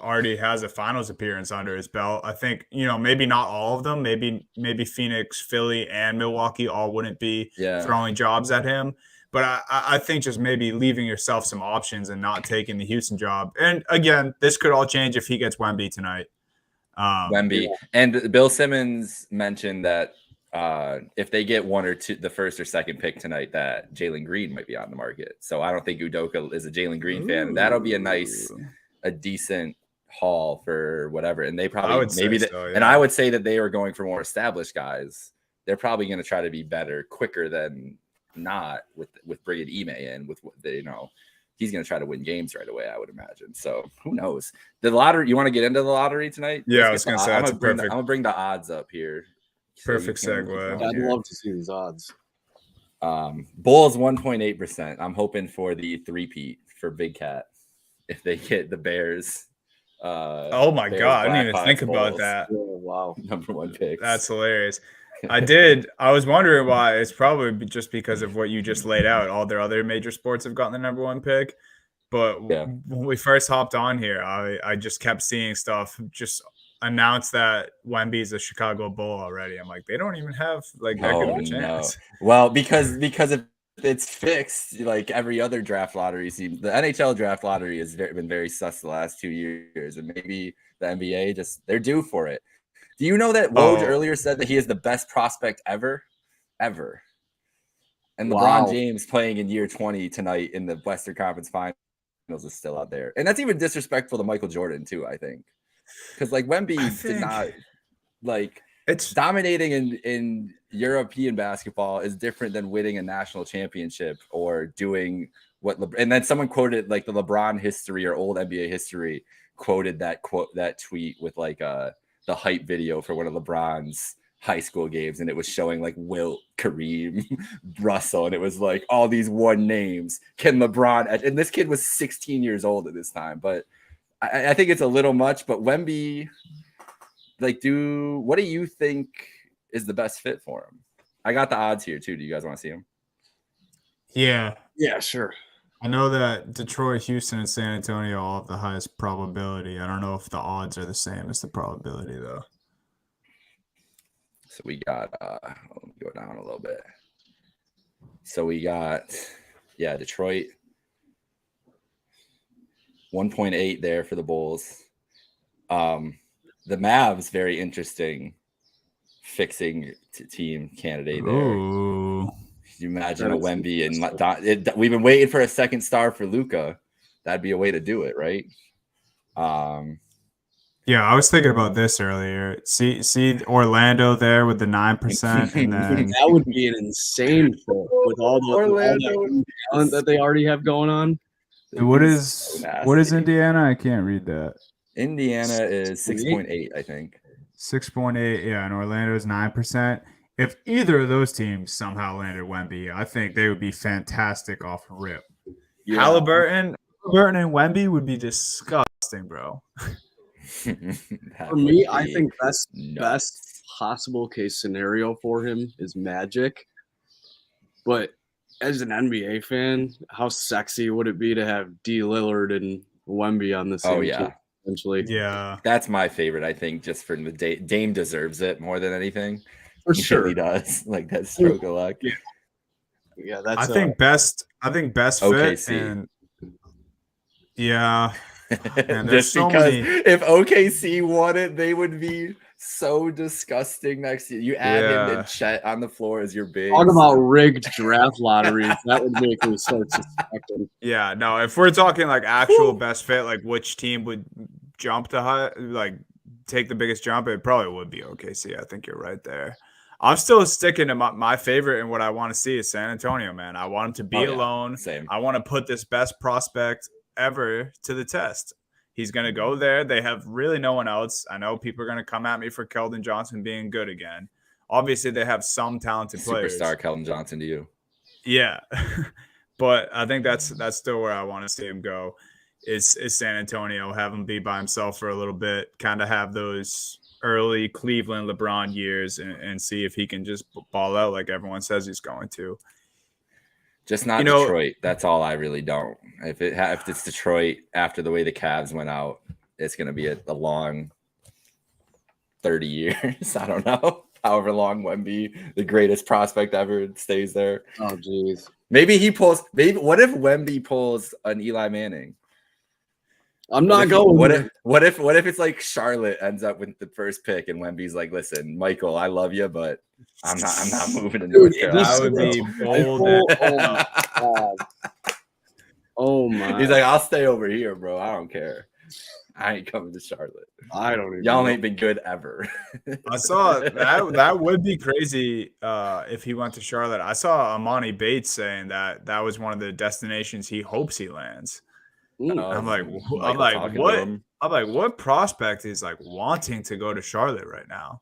already has a finals appearance under his belt. I think, you know, maybe not all of them, maybe Phoenix, Philly, and Milwaukee all wouldn't be throwing jobs at him. But I think just maybe leaving yourself some options and not taking the Houston job. And again, this could all change if he gets Wemby tonight. Wemby. And Bill Simmons mentioned that if they get one or two, the first or second pick tonight, that Jalen Green might be on the market. So I don't think Udoka is a Jalen Green fan. And that'll be a decent haul for whatever. And they probably and I would say that they are going for more established guys. They're probably going to try to be better quicker than not with bringing Ime in, with what they, you know, he's going to try to win games right away, I would imagine. So who knows? The lottery, you want to get into the lottery tonight? Yeah, I was going to say, I'm going to bring the odds up here. Perfect segue. I'd love to see these odds. Bulls 1.8%. I'm hoping for the three-peat for Big Cat if they get the Bears. Oh my God, I didn't even think about that. Oh, wow, number one pick. That's hilarious. I was wondering why. It's probably just because of what you just laid out. All their other major sports have gotten the number one pick. But when we first hopped on here, I just kept seeing stuff just announce that Wemby's a Chicago Bull already. I'm like, they don't even have like that good of a chance. No. Well, because if it's fixed, like every other draft lottery seems, the NHL draft lottery has been very sus the last 2 years, and maybe the NBA they're due for it. Do you know that Woj earlier said that he is the best prospect ever? And LeBron James playing in year 20 tonight in the Western Conference Finals is still out there. And that's even disrespectful to Michael Jordan too, I think. Because like Wemby did not, like, it's dominating in European basketball is different than winning a national championship or doing what and then someone quoted like the LeBron history or old NBA history quoted that tweet with like the hype video for one of LeBron's high school games, and it was showing like Wilt, Kareem, Russell, and it was like all these one names. Can LeBron, and this kid was 16 years old at this time, but I think it's a little much. But Wemby, like, what do you think is the best fit for him? I got the odds here too. Do you guys want to see him? Yeah, sure. I know that Detroit, Houston, and San Antonio all have the highest probability. I don't know if the odds are the same as the probability, though. So we got, let me go down a little bit. So we got, Detroit, 1.8 there for the Bulls. The Mavs, very interesting fixing team candidate there. Ooh. Can you imagine a Wemby and we've been waiting for a second star for Luka. That'd be a way to do it, right? Yeah, I was thinking about this earlier. See Orlando there with the 9%, and then that would be an insane fit with all the talent that they already have going on. What is Indiana? I can't read that. Indiana is 6.8, I think. 6.8, yeah, and Orlando is 9%. If either of those teams somehow landed Wemby, I think they would be fantastic off rip. Yeah. Halliburton and Wemby would be disgusting, bro. For me, I think best possible case scenario for him is Magic. But as an NBA fan, how sexy would it be to have D. Lillard and Wemby on the same team? Essentially, yeah, that's my favorite. I think just for the Dame deserves it more than anything. For sure, he does. Like that stroke of luck. Yeah, that's. I think best OKC. fit and yeah. Man, just so because if OKC won it, they would be so disgusting next year. You add him and Chet on the floor as your big. Talk about rigged draft lotteries. That would make me start suspecting. Yeah, no. If we're talking like actual best fit, like which team would jump the high, like take the biggest jump, it probably would be OKC. I think you're right there. I'm still sticking to my favorite, and what I want to see is San Antonio, man. I want him to be alone. Same. I want to put this best prospect ever to the test. He's going to go there. They have really no one else. I know people are going to come at me for Keldon Johnson being good again. Obviously, they have some talented players. Superstar Keldon Johnson to you. Yeah. But I think that's still where I want to see him go is San Antonio. Have him be by himself for a little bit, kind of have those early Cleveland LeBron years and see if he can just ball out like everyone says he's going to. Just not Detroit. That's all I really don't. If it's Detroit after the way the Cavs went out, it's going to be a long 30 years. I don't know. However long Wemby, the greatest prospect ever, stays there. Oh, jeez. Maybe he pulls. Maybe what if Wemby pulls an Eli Manning? I'm not going. What if it's like Charlotte ends up with the first pick and Wemby's like, listen, Michael, I love you, but I'm not moving to North Carolina. That would be bold. Oh my! He's like, I'll stay over here, bro. I don't care. I ain't coming to Charlotte. I don't even. Y'all ain't been good ever. I saw that would be crazy if he went to Charlotte. I saw Amani Bates saying that was one of the destinations he hopes he lands. I'm like, what prospect is like wanting to go to Charlotte right now?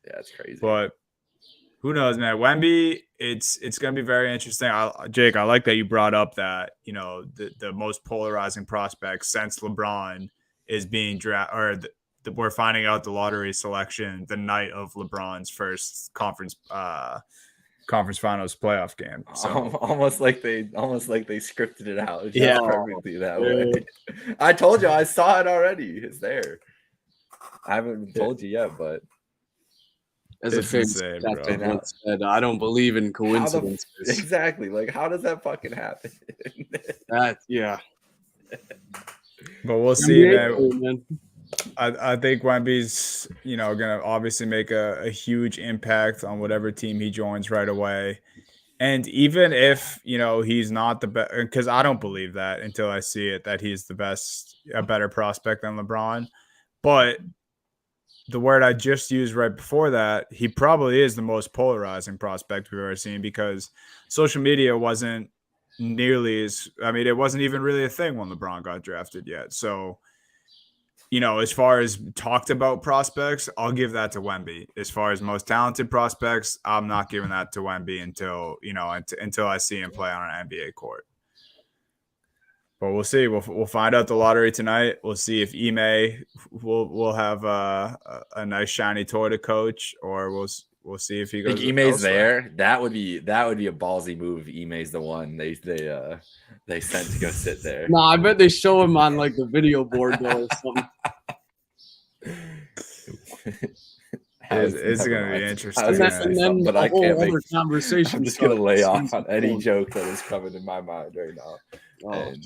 Yeah, it's crazy. But who knows, man? Wemby, it's going to be very interesting. Jake, I like that you brought up that the most polarizing prospect since LeBron is being drafted, or we're finding out the lottery selection the night of LeBron's first conference finals playoff game. So almost like they scripted it out. Yeah, perfectly that way. I told you, I saw it already. It's there. I haven't told you yet, but as a famous captain once said, I don't believe in coincidences. Exactly. Like, how does that fucking happen? Yeah. But we'll see, man. I think Wemby's, going to obviously make a huge impact on whatever team he joins right away. And even if, he's not the best, because I don't believe that until I see it, that he's a better prospect than LeBron. But the word I just used right before that, he probably is the most polarizing prospect we've ever seen, because social media wasn't nearly it wasn't even really a thing when LeBron got drafted yet. So, as far as talked about prospects, I'll give that to Wemby. As far as most talented prospects, I'm not giving that to Wemby until I see him play on an NBA court. But we'll see. We'll find out the lottery tonight. We'll see if Ime will have a nice shiny toy to coach, or we'll see if he goes. I think Ime's there. That would be a ballsy move. If Ime's the one they sent to go sit there. No, I bet they show him on like the video board though or something. It's going to be interesting. But I can't make conversation. I'm just going to lay off on any joke that is coming in my mind right now. And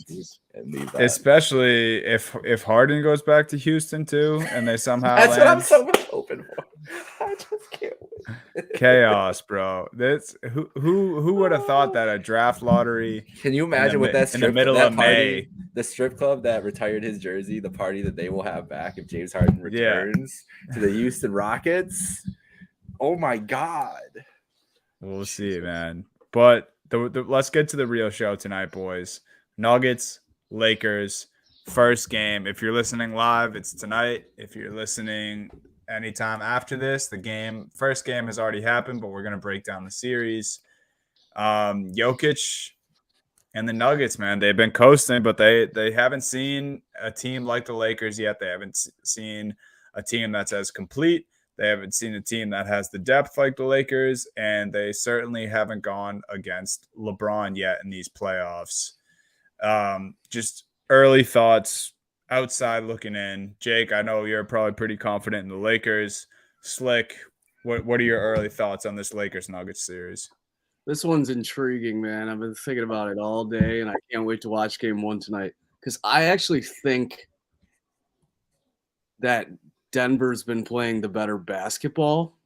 leave that. Especially if Harden goes back to Houston too, and they somehow that's what I'm so much hoping for. I just can't wait. Chaos, bro. This who would have thought that a draft lottery? Can you imagine what that's in the middle of May? The strip club that retired his jersey, the party that they will have back if James Harden returns to the Houston Rockets. Oh my God. We'll see, man. But let's get to the real show tonight, boys. Nuggets, Lakers, first game. If you're listening live, it's tonight. If you're listening anytime after this, first game has already happened, but we're going to break down the series. Jokic And the Nuggets, man, they've been coasting, but they haven't seen a team like the Lakers yet. They haven't seen a team that's as complete. They haven't seen a team that has the depth like the Lakers, and they certainly haven't gone against LeBron yet in these playoffs. Just early thoughts outside looking in. Jake, I know you're probably pretty confident in the Lakers. Slick, what are your early thoughts on this Lakers Nuggets series? This one's intriguing, man. I've been thinking about it all day, and I can't wait to watch game 1 tonight because I actually think that Denver's been playing the better basketball,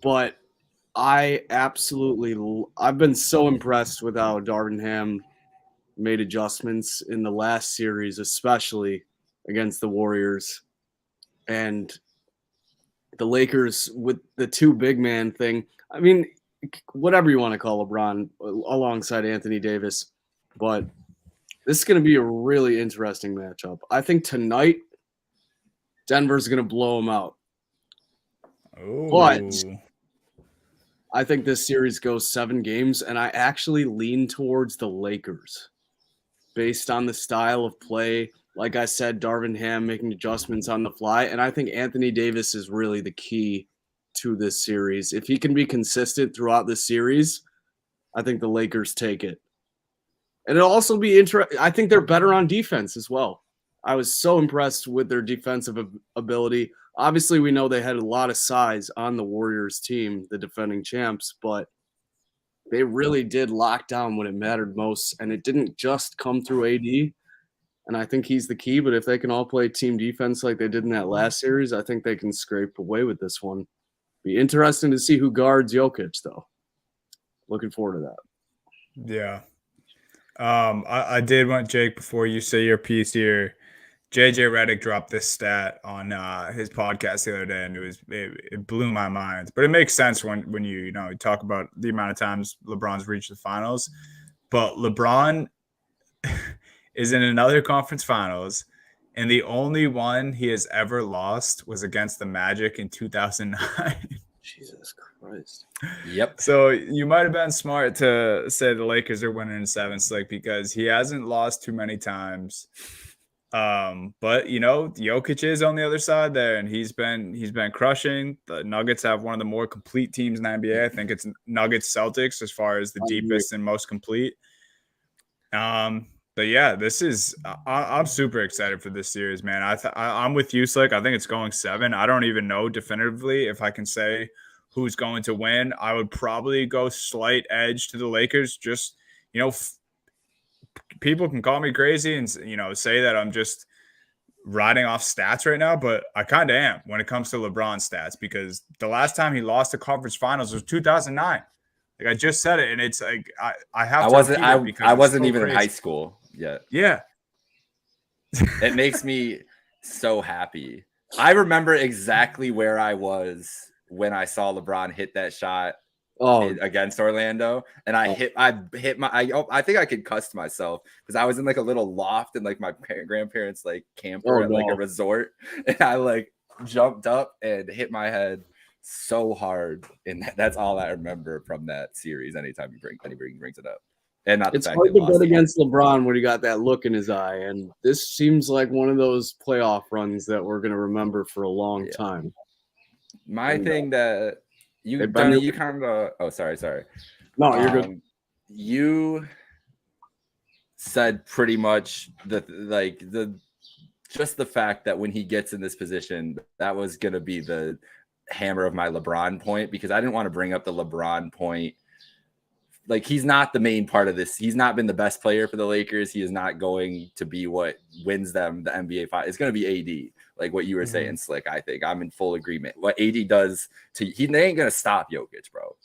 but I've been so impressed with how Darvin Ham made adjustments in the last series, especially against the Warriors. And the Lakers with the two big man thing. I mean, whatever you want to call LeBron alongside Anthony Davis, but this is going to be a really interesting matchup. I think tonight Denver's going to blow them out. Ooh. But I think this series goes 7 games, and I actually lean towards the Lakers based on the style of play. Like I said, Darvin Ham making adjustments on the fly, and I think Anthony Davis is really the key to this series. If he can be consistent throughout the series, I think the Lakers take it. And it'll also be interesting. I think they're better on defense as well. I was so impressed with their defensive ability. Obviously, we know they had a lot of size on the Warriors team, the defending champs, but they really did lock down when it mattered most, and it didn't just come through AD. And I think he's the key, but if they can all play team defense like they did in that last series, I think they can scrape away with this one. Be interesting to see who guards Jokic, though. Looking forward to that. Yeah. I did want, Jake, before you say your piece here, JJ Redick dropped this stat on his podcast the other day, and it blew my mind. But it makes sense when you talk about the amount of times LeBron's reached the finals. But LeBron is in another conference finals, and the only one he has ever lost was against the Magic in 2009. Jesus Christ. Yep. So you might have been smart to say the Lakers are winning in 7, Slick, because he hasn't lost too many times. But Jokic is on the other side there, and he's been crushing. The Nuggets have one of the more complete teams in the NBA. I think it's Nuggets Celtics as far as the deepest and most complete. But yeah, this is I'm super excited for this series, man. I'm with you, Slick. I think it's going 7. I don't even know definitively if I can say who's going to win. I would probably go slight edge to the Lakers. Just people can call me crazy and say that I'm just riding off stats right now, but I kind of am when it comes to LeBron stats, because the last time he lost the conference finals was 2009. Like I just said it, and it's like I wasn't even in high school yet. Yeah. It makes me so happy. I remember exactly where I was when I saw LeBron hit that shot against Orlando, and I think I could cuss myself because I was in like a little loft in like my grandparents' like camper at like a resort, and I like jumped up and hit my head so hard, and that's all I remember from that series. Anytime anybody brings it up, and not it's hard to bet against LeBron when he got that look in his eye, and this seems like one of those playoff runs that we're going to remember for a long time. My thing that you kind of sorry. No, you're good. You said pretty much just the fact that when he gets in this position, that was going to be the hammer of my LeBron point, because I didn't want to bring up the LeBron point. Like, he's not the main part of this. He's not been the best player for the Lakers. He is not going to be what wins them the NBA fight. It's going to be AD, like what you were saying, Slick. I think I'm in full agreement. What AD does they ain't going to stop Jokic, bro.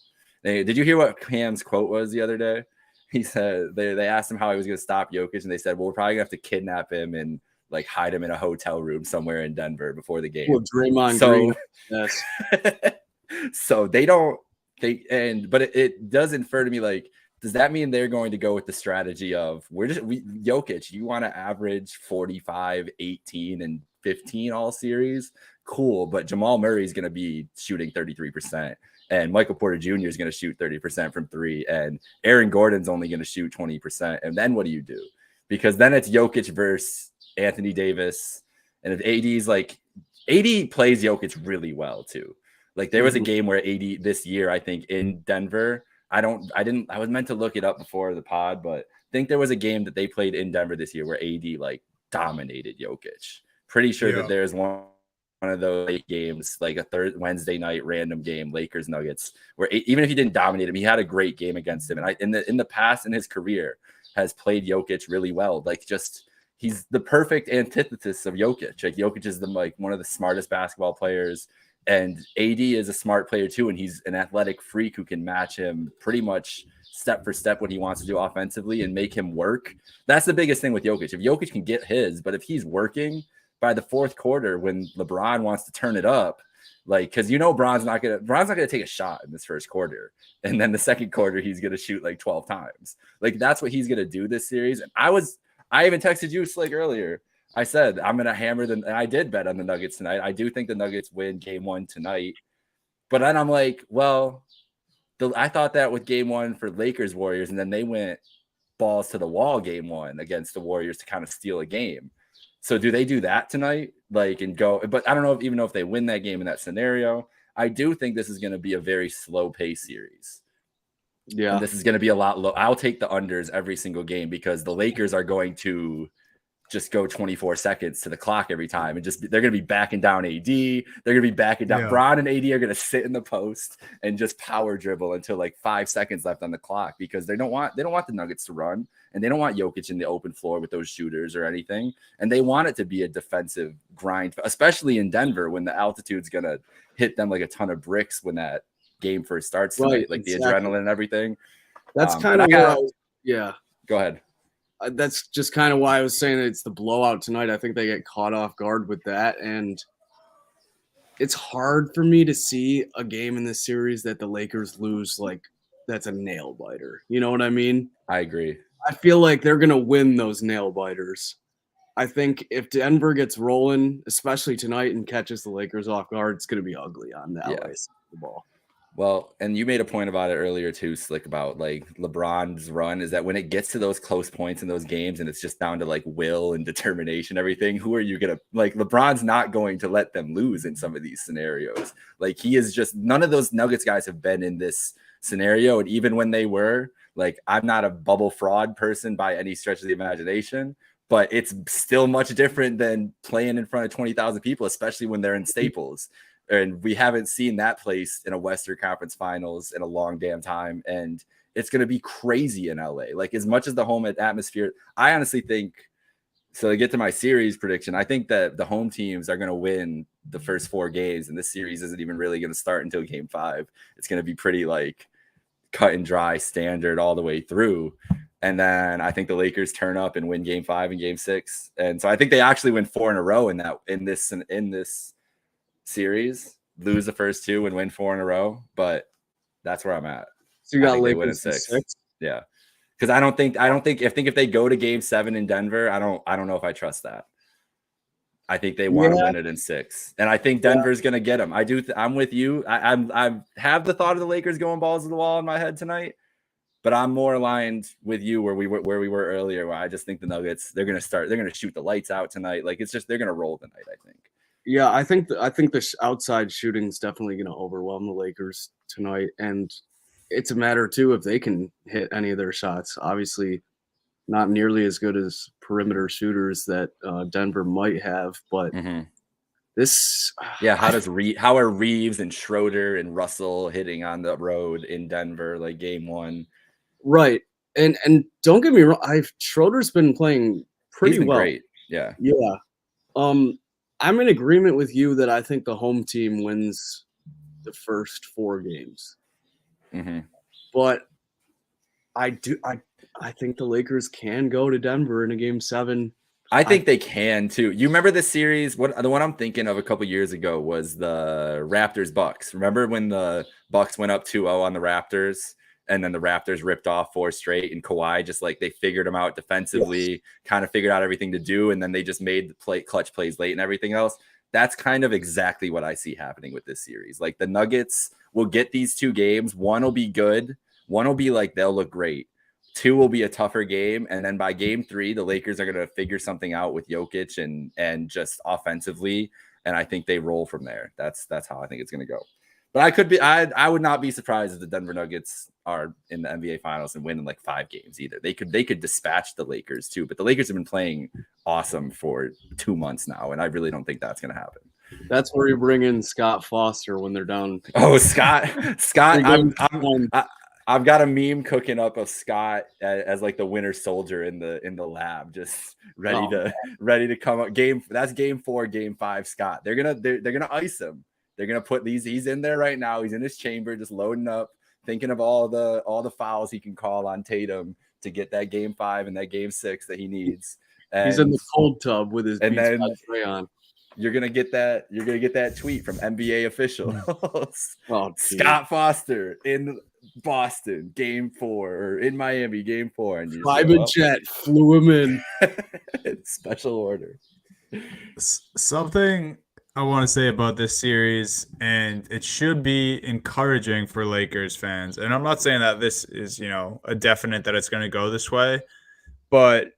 Did you hear what Cam's quote was the other day? He said they asked him how he was going to stop Jokic, and they said, well, we're probably going to have to kidnap him and like hide him in a hotel room somewhere in Denver before the game. Well, Draymond Green. Yes. So but it does infer to me, like, does that mean they're going to go with the strategy of Jokic, you want to average 45, 18, and 15 all series? Cool. But Jamal Murray is going to be shooting 33%. and Michael Porter Jr. is going to shoot 30% from 3, and Aaron Gordon's only going to shoot 20%. And then what do you do? Because then it's Jokic versus Anthony Davis. And if AD's like, AD plays Jokic really well too. Like there was a game where AD this year, I think in Denver, I was meant to look it up before the pod, but I think there was a game that they played in Denver this year where AD like dominated Jokic. Pretty sure that there's one of those late games, like a Wednesday night random game, Lakers Nuggets, where even if he didn't dominate him, he had a great game against him. And in the past in his career has played Jokic really well. Like just he's the perfect antithesis of Jokic. Like Jokic is one of the smartest basketball players, and AD is a smart player too. And he's an athletic freak who can match him pretty much step for step what he wants to do offensively and make him work. That's the biggest thing with Jokic. If Jokic can get his, but if he's working by the fourth quarter when LeBron wants to turn it up, like, because Bron's not gonna take a shot in this first quarter, and then the second quarter he's gonna shoot like 12 times. Like that's what he's gonna do this series. And I even texted you, Slick, earlier. I said I'm gonna hammer them, and I did bet on the Nuggets tonight. I do think the Nuggets win Game 1 tonight, but then I'm like, well, I thought that with Game 1 for Lakers Warriors, and then they went balls to the wall Game 1 against the Warriors to kind of steal a game. So do they do that tonight? Like, and go, but I don't know even if they win that game in that scenario. I do think this is going to be a very slow pace series. Yeah. And this is going to be a lot low. I'll take the unders every single game because the Lakers are going to just go 24 seconds to the clock every time. And they're going to be backing down AD. They're going to be backing down. Yeah. Bron and AD are going to sit in the post and just power dribble until like 5 seconds left on the clock because they don't want the Nuggets to run, and they don't want Jokic in the open floor with those shooters or anything. And they want it to be a defensive grind, especially in Denver when the altitude's going to hit them like a ton of bricks when that game first starts, right? Like exactly. The adrenaline and everything. That's kind of yeah. Go ahead. That's just kind of why I was saying that it's the blowout tonight. I think they get caught off guard with that. And it's hard for me to see a game in this series that the Lakers lose like that's a nail biter. You know what I mean? I agree. I feel like they're going to win those nail biters. I think if Denver gets rolling, especially tonight, and catches the Lakers off guard, it's going to be ugly on the LA side of the ball. Well, and you made a point about it earlier too, Slick, about like LeBron's run is that when it gets to those close points in those games and it's just down to like will and determination, everything, who are you going to like? LeBron's not going to let them lose in some of these scenarios. Like he is just, none of those Nuggets guys have been in this scenario. And even when they were, like, I'm not a bubble fraud person by any stretch of the imagination, but it's still much different than playing in front of 20,000 people, especially when they're in Staples. And we haven't seen that place in a Western Conference Finals in a long damn time. And it's going to be crazy in LA. Like as much as the home atmosphere, I honestly think, so to get to my series prediction, I think that the home teams are going to win the first 4 games. And this series isn't even really going to start until Game 5. It's going to be pretty like cut and dry standard all the way through. And then I think the Lakers turn up and win Game 5 and Game 6. And so I think they actually win 4 in a row in this series, lose the first 2 and win 4 in a row, but that's where I'm at. So you got Lakers in 6. Yeah, because I think if they go to Game 7 in Denver, I don't know if I trust that. I think they want to win it in 6, and I think Denver's going to get them. I do. I'm with you. I have the thought of the Lakers going balls to the wall in my head tonight, but I'm more aligned with you where we were earlier. Where I just think the Nuggets they're going to shoot the lights out tonight. Like it's just they're going to roll tonight. I think. Yeah, I think the outside shooting is definitely going to overwhelm the Lakers tonight, and it's a matter too if they can hit any of their shots. Obviously, not nearly as good as perimeter shooters that Denver might have, but this. Yeah, how are Reeves and Schroeder and Russell hitting on the road in Denver like Game 1? Right, and don't get me wrong, Schroeder's been playing pretty well. Great. Yeah. I'm in agreement with you that I think the home team wins the first 4 games. But I think the Lakers can go to Denver in a Game 7. I think they can too. You remember this series? The one I'm thinking of a couple years ago was the Raptors Bucks. Remember when the Bucks went up 2-0 on the Raptors? And then the Raptors ripped off 4 straight, and Kawhi just like they figured them out defensively, kind of figured out everything to do, and then they just made the clutch plays late and everything else. that's kind of exactly what I see happening with this series. Like the Nuggets will get these 2 games. One will be good. One will be like they'll look great. 2 will be a tougher game. And then by game 3, the Lakers are going to figure something out with Jokic and just offensively. And I think they roll from there. That's how I think it's going to go. But I would not be surprised if the Denver Nuggets are in the NBA Finals and win in like 5 games either. They could dispatch the Lakers too. But the Lakers have been playing awesome for 2 months now, and I really don't think that's going to happen. That's where you bring in Scott Foster when they're down. Oh, Scott! I've got a meme cooking up of Scott as like the winter soldier in the lab, just ready to come up. That's game 4, game 5. Scott. They're gonna ice him. They're gonna put these. He's in there right now. He's in his chamber, just loading up, thinking of all the fouls he can call on Tatum to get that game 5 and that game 6 that he needs. And, he's in the cold tub with his and then on. You're gonna get that tweet from NBA officials. Oh, Scott Foster in Boston, game 4, or in Miami, game 4, and private jet flew him in. Special order. Something I want to say about this series, and it should be encouraging for Lakers fans. And I'm not saying that this is, a definite that it's going to go this way, but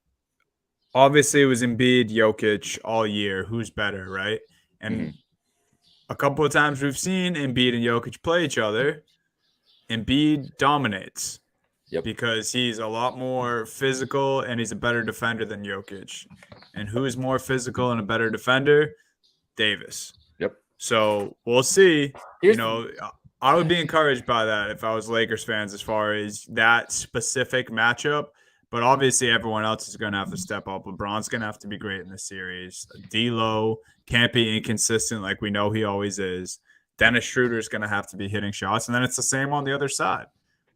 obviously it was Embiid, Jokic all year. Who's better, right? And a couple of times we've seen Embiid and Jokic play each other. Embiid dominates because he's a lot more physical and he's a better defender than Jokic. And who's more physical and a better defender? Davis. Yep. So we'll see. I would be encouraged by that if I was Lakers fans as far as that specific matchup. But obviously everyone else is going to have to step up. LeBron's going to have to be great in this series. D'Lo can't be inconsistent like we know he always is. Dennis Schroeder is going to have to be hitting shots. And then it's the same on the other side.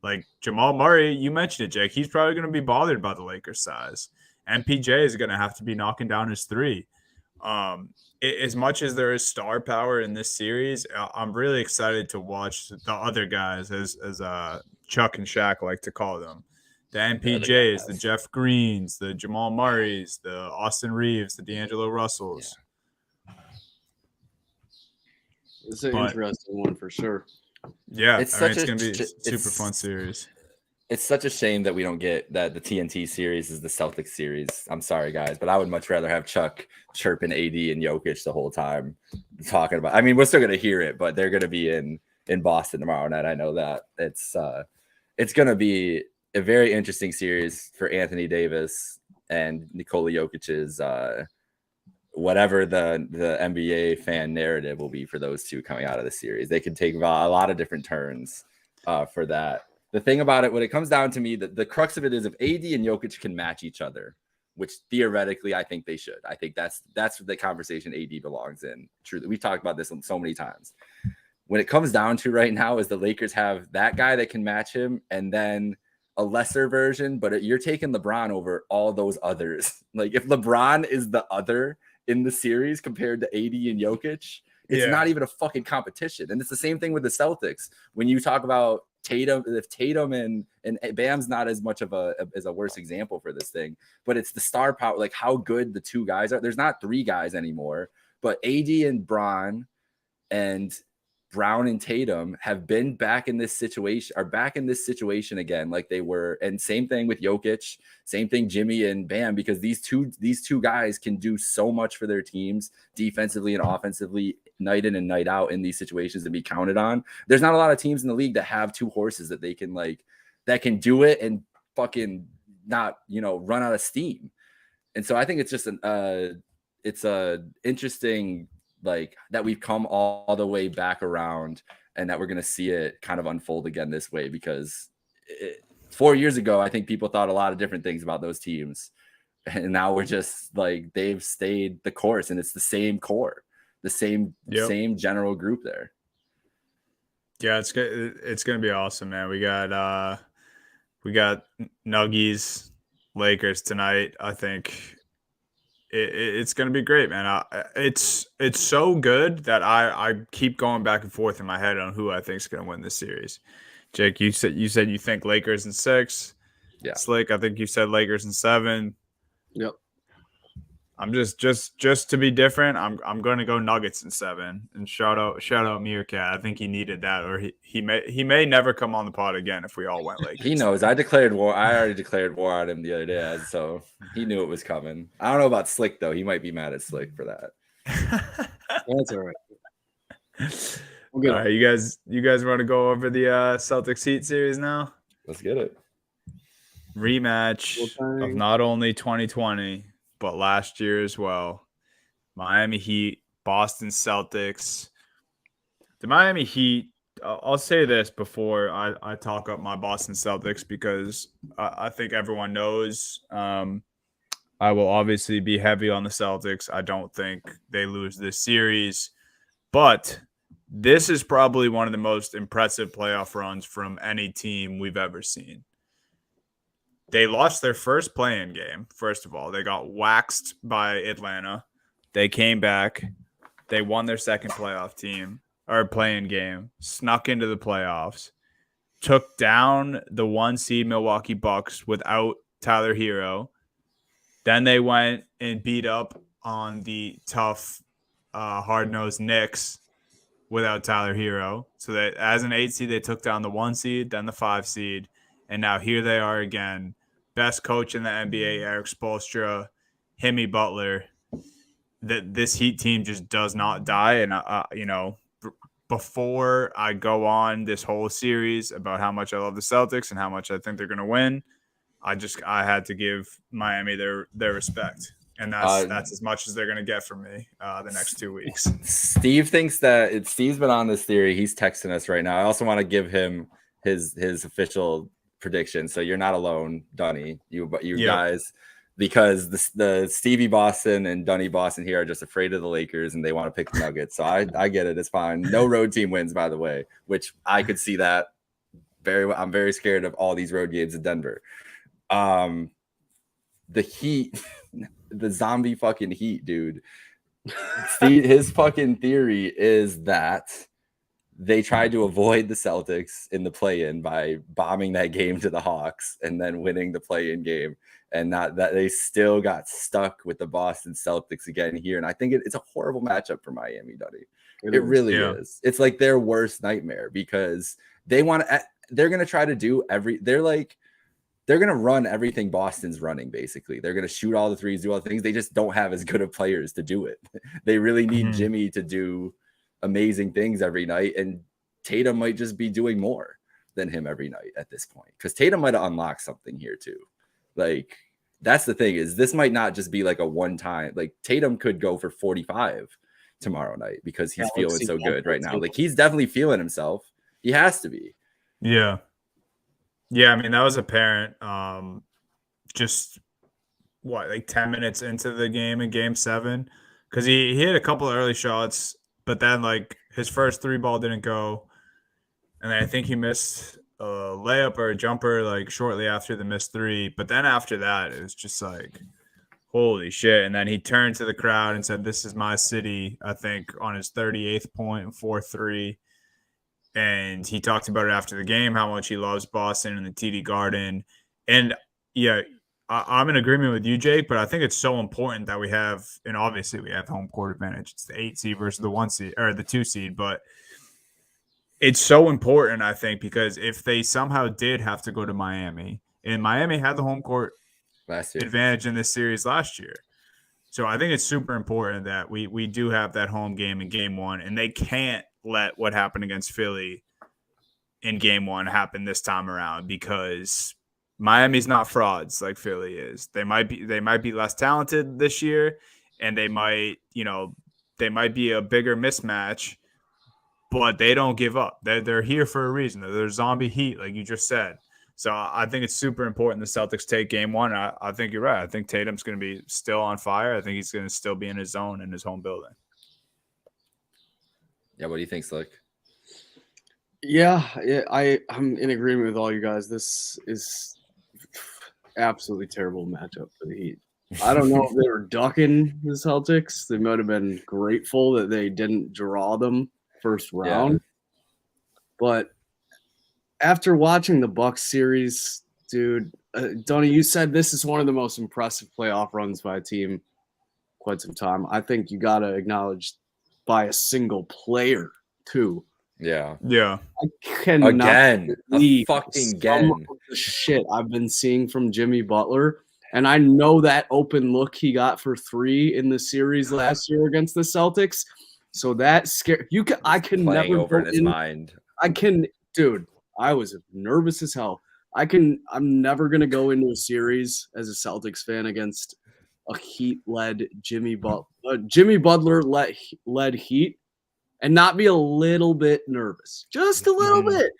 Like Jamal Murray, you mentioned it, Jake. He's probably going to be bothered by the Lakers' size. MPJ is going to have to be knocking down his 3. As much as there is star power in this series, I'm really excited to watch the other guys, as Chuck and Shaq like to call them. The MPJs, the Jeff Greens, the Jamal Murrays, the Austin Reeves, the D'Angelo Russells. Yeah. It's an interesting one for sure. Yeah, it's going to be a super fun series. It's such a shame that we don't get that the TNT series is the Celtics series. I'm sorry, guys, but I would much rather have Chuck chirping AD and Jokic the whole time talking about. I mean, we're still going to hear it, but they're going to be in Boston tomorrow night. I know that. It's going to be a very interesting series for Anthony Davis and Nikola Jokic's whatever the NBA fan narrative will be for those two coming out of the series. They could take a lot of different turns for that. The thing about it, when it comes down to me, the crux of it is if AD and Jokic can match each other, which theoretically I think they should. I think that's the conversation AD belongs in. Truly, we've talked about this so many times. When it comes down to right now is the Lakers have that guy that can match him and then a lesser version, but you're taking LeBron over all those others. Like if LeBron is the other in the series compared to AD and Jokic, it's not even a fucking competition. And it's the same thing with the Celtics. When you talk about Tatum, if Tatum and Bam's not as much of a worse example for this thing, but it's the star power, like how good the two guys are. There's not 3 guys anymore, but AD and Brown and Tatum have been back in this situation again, like they were. And same thing with Jokic, same thing, Jimmy and Bam, because these two guys can do so much for their teams defensively and offensively, night in and night out in these situations and be counted on. There's not a lot of teams in the league that have 2 horses that they can that can do it and fucking not, run out of steam. And so I think it's just it's a interesting, that we've come all the way back around and that we're going to see it kind of unfold again this way, because 4 years ago, I think people thought a lot of different things about those teams. And now we're just they've stayed the course and it's the same core, the same general group there. Yeah, it's going to be awesome, man. We got Nuggies, Lakers tonight. I think it's going to be great, man. It's so good that I keep going back and forth in my head on who I think is going to win this series. Jake, you said you think Lakers in 6. Yeah. Slick, I think you said Lakers in 7. Yep. I'm just to be different. I'm going to go Nuggets in 7 and shout out Meerkat. I think he needed that, or he may never come on the pod again if we all went Lakers. He knows. I already declared war on him the other day, so he knew it was coming. I don't know about Slick though. He might be mad at Slick for that. That's all right. All right, you guys want to go over the Celtics Heat series now? Let's get it. Rematch of not only 2020 but last year as well. Miami Heat, Boston Celtics. The Miami Heat, I'll say this before I talk up my Boston Celtics because I think everyone knows I will obviously be heavy on the Celtics. I don't think they lose this series, but this is probably one of the most impressive playoff runs from any team we've ever seen. They lost their first play-in game. First of all, they got waxed by Atlanta. They came back. They won their second play-in game, snuck into the playoffs, took down the 1 seed Milwaukee Bucks without Tyler Hero. Then they went and beat up on the tough, hard-nosed Knicks without Tyler Hero. So that as an 8 seed, they took down the 1 seed, then the 5 seed, and now here they are again. Best coach in the NBA, Eric Spoelstra, Jimmy Butler. This Heat team just does not die. And, before I go on this whole series about how much I love the Celtics and how much I think they're going to win, I had to give Miami their respect. And that's as much as they're going to get from me the next 2 weeks. Steve thinks that Steve's been on this theory. He's texting us right now. I also want to give him his official prediction. So you're not alone, Dunny. You guys, because the Stevie Boston and Dunny Boston here are just afraid of the Lakers and they want to pick the Nuggets. So I get it. It's fine. No road team wins, by the way, which I could see that I'm very scared of all these road games in Denver. The Heat, the zombie fucking Heat, dude. Steve, his fucking theory is that they tried to avoid the Celtics in the play-in by bombing that game to the Hawks and then winning the play-in game, and not that they still got stuck with the Boston Celtics again here. And I think it's a horrible matchup for Miami, Duddy. It really is. It's like their worst nightmare because they're going to try to do they're going to run everything Boston's running, basically. They're going to shoot all the threes, do all the things. They just don't have as good of players to do it. They really need Jimmy to do amazing things every night, and Tatum might just be doing more than him every night at this point because Tatum might have unlocked something here too. Like, that's the thing, is this might not just be like a one-time. Like, Tatum could go for 45 tomorrow night because he's feeling so good right now. Like, he's definitely feeling himself. He has to be. Yeah, I mean, that was apparent just like 10 minutes into the game in game 7 because he hit a couple of early shots, but then like his first 3-ball didn't go, and then I think he missed a layup or a jumper like shortly after the missed 3. But then after that, it was just like, holy shit. And then he turned to the crowd and said, "This is my city," I think on his 38th point and 4-3. And he talked about it after the game, how much he loves Boston and the TD Garden. And yeah, I'm in agreement with you, Jake, but I think it's so important that we have, and obviously we have home court advantage. It's the 8 seed versus the 1 seed or the 2 seed, but it's so important, I think, because if they somehow did have to go to Miami, and Miami had the home court advantage in this series last year. So I think it's super important that we do have that home game in game 1, and they can't let what happened against Philly in game 1 happen this time around, because Miami's not frauds like Philly is. They might be less talented this year, and they might be a bigger mismatch, but they don't give up. They're here for a reason. They're zombie Heat, like you just said. So I think it's super important the Celtics take game 1. I think you're right. I think Tatum's going to be still on fire. I think he's going to still be in his zone in his home building. Yeah, what do you think, Slick? Yeah, I'm in agreement with all you guys. This is absolutely terrible matchup for the Heat. I don't know if they were ducking the Celtics. They might have been grateful that they didn't draw them first round. Yeah. But after watching the Bucks series, dude, Donnie, you said this is one of the most impressive playoff runs by a team quite some time. I think you got to acknowledge by a single player too. Yeah. I cannot again some of the shit I've been seeing from Jimmy Butler. And I know that open look he got for 3 in the series last year against the Celtics. So that I can never over in his mind. Dude, I was nervous as hell. I'm never gonna go into a series as a Celtics fan against a Heat-led Jimmy Butler led Heat and not be a little bit nervous. Just a little bit.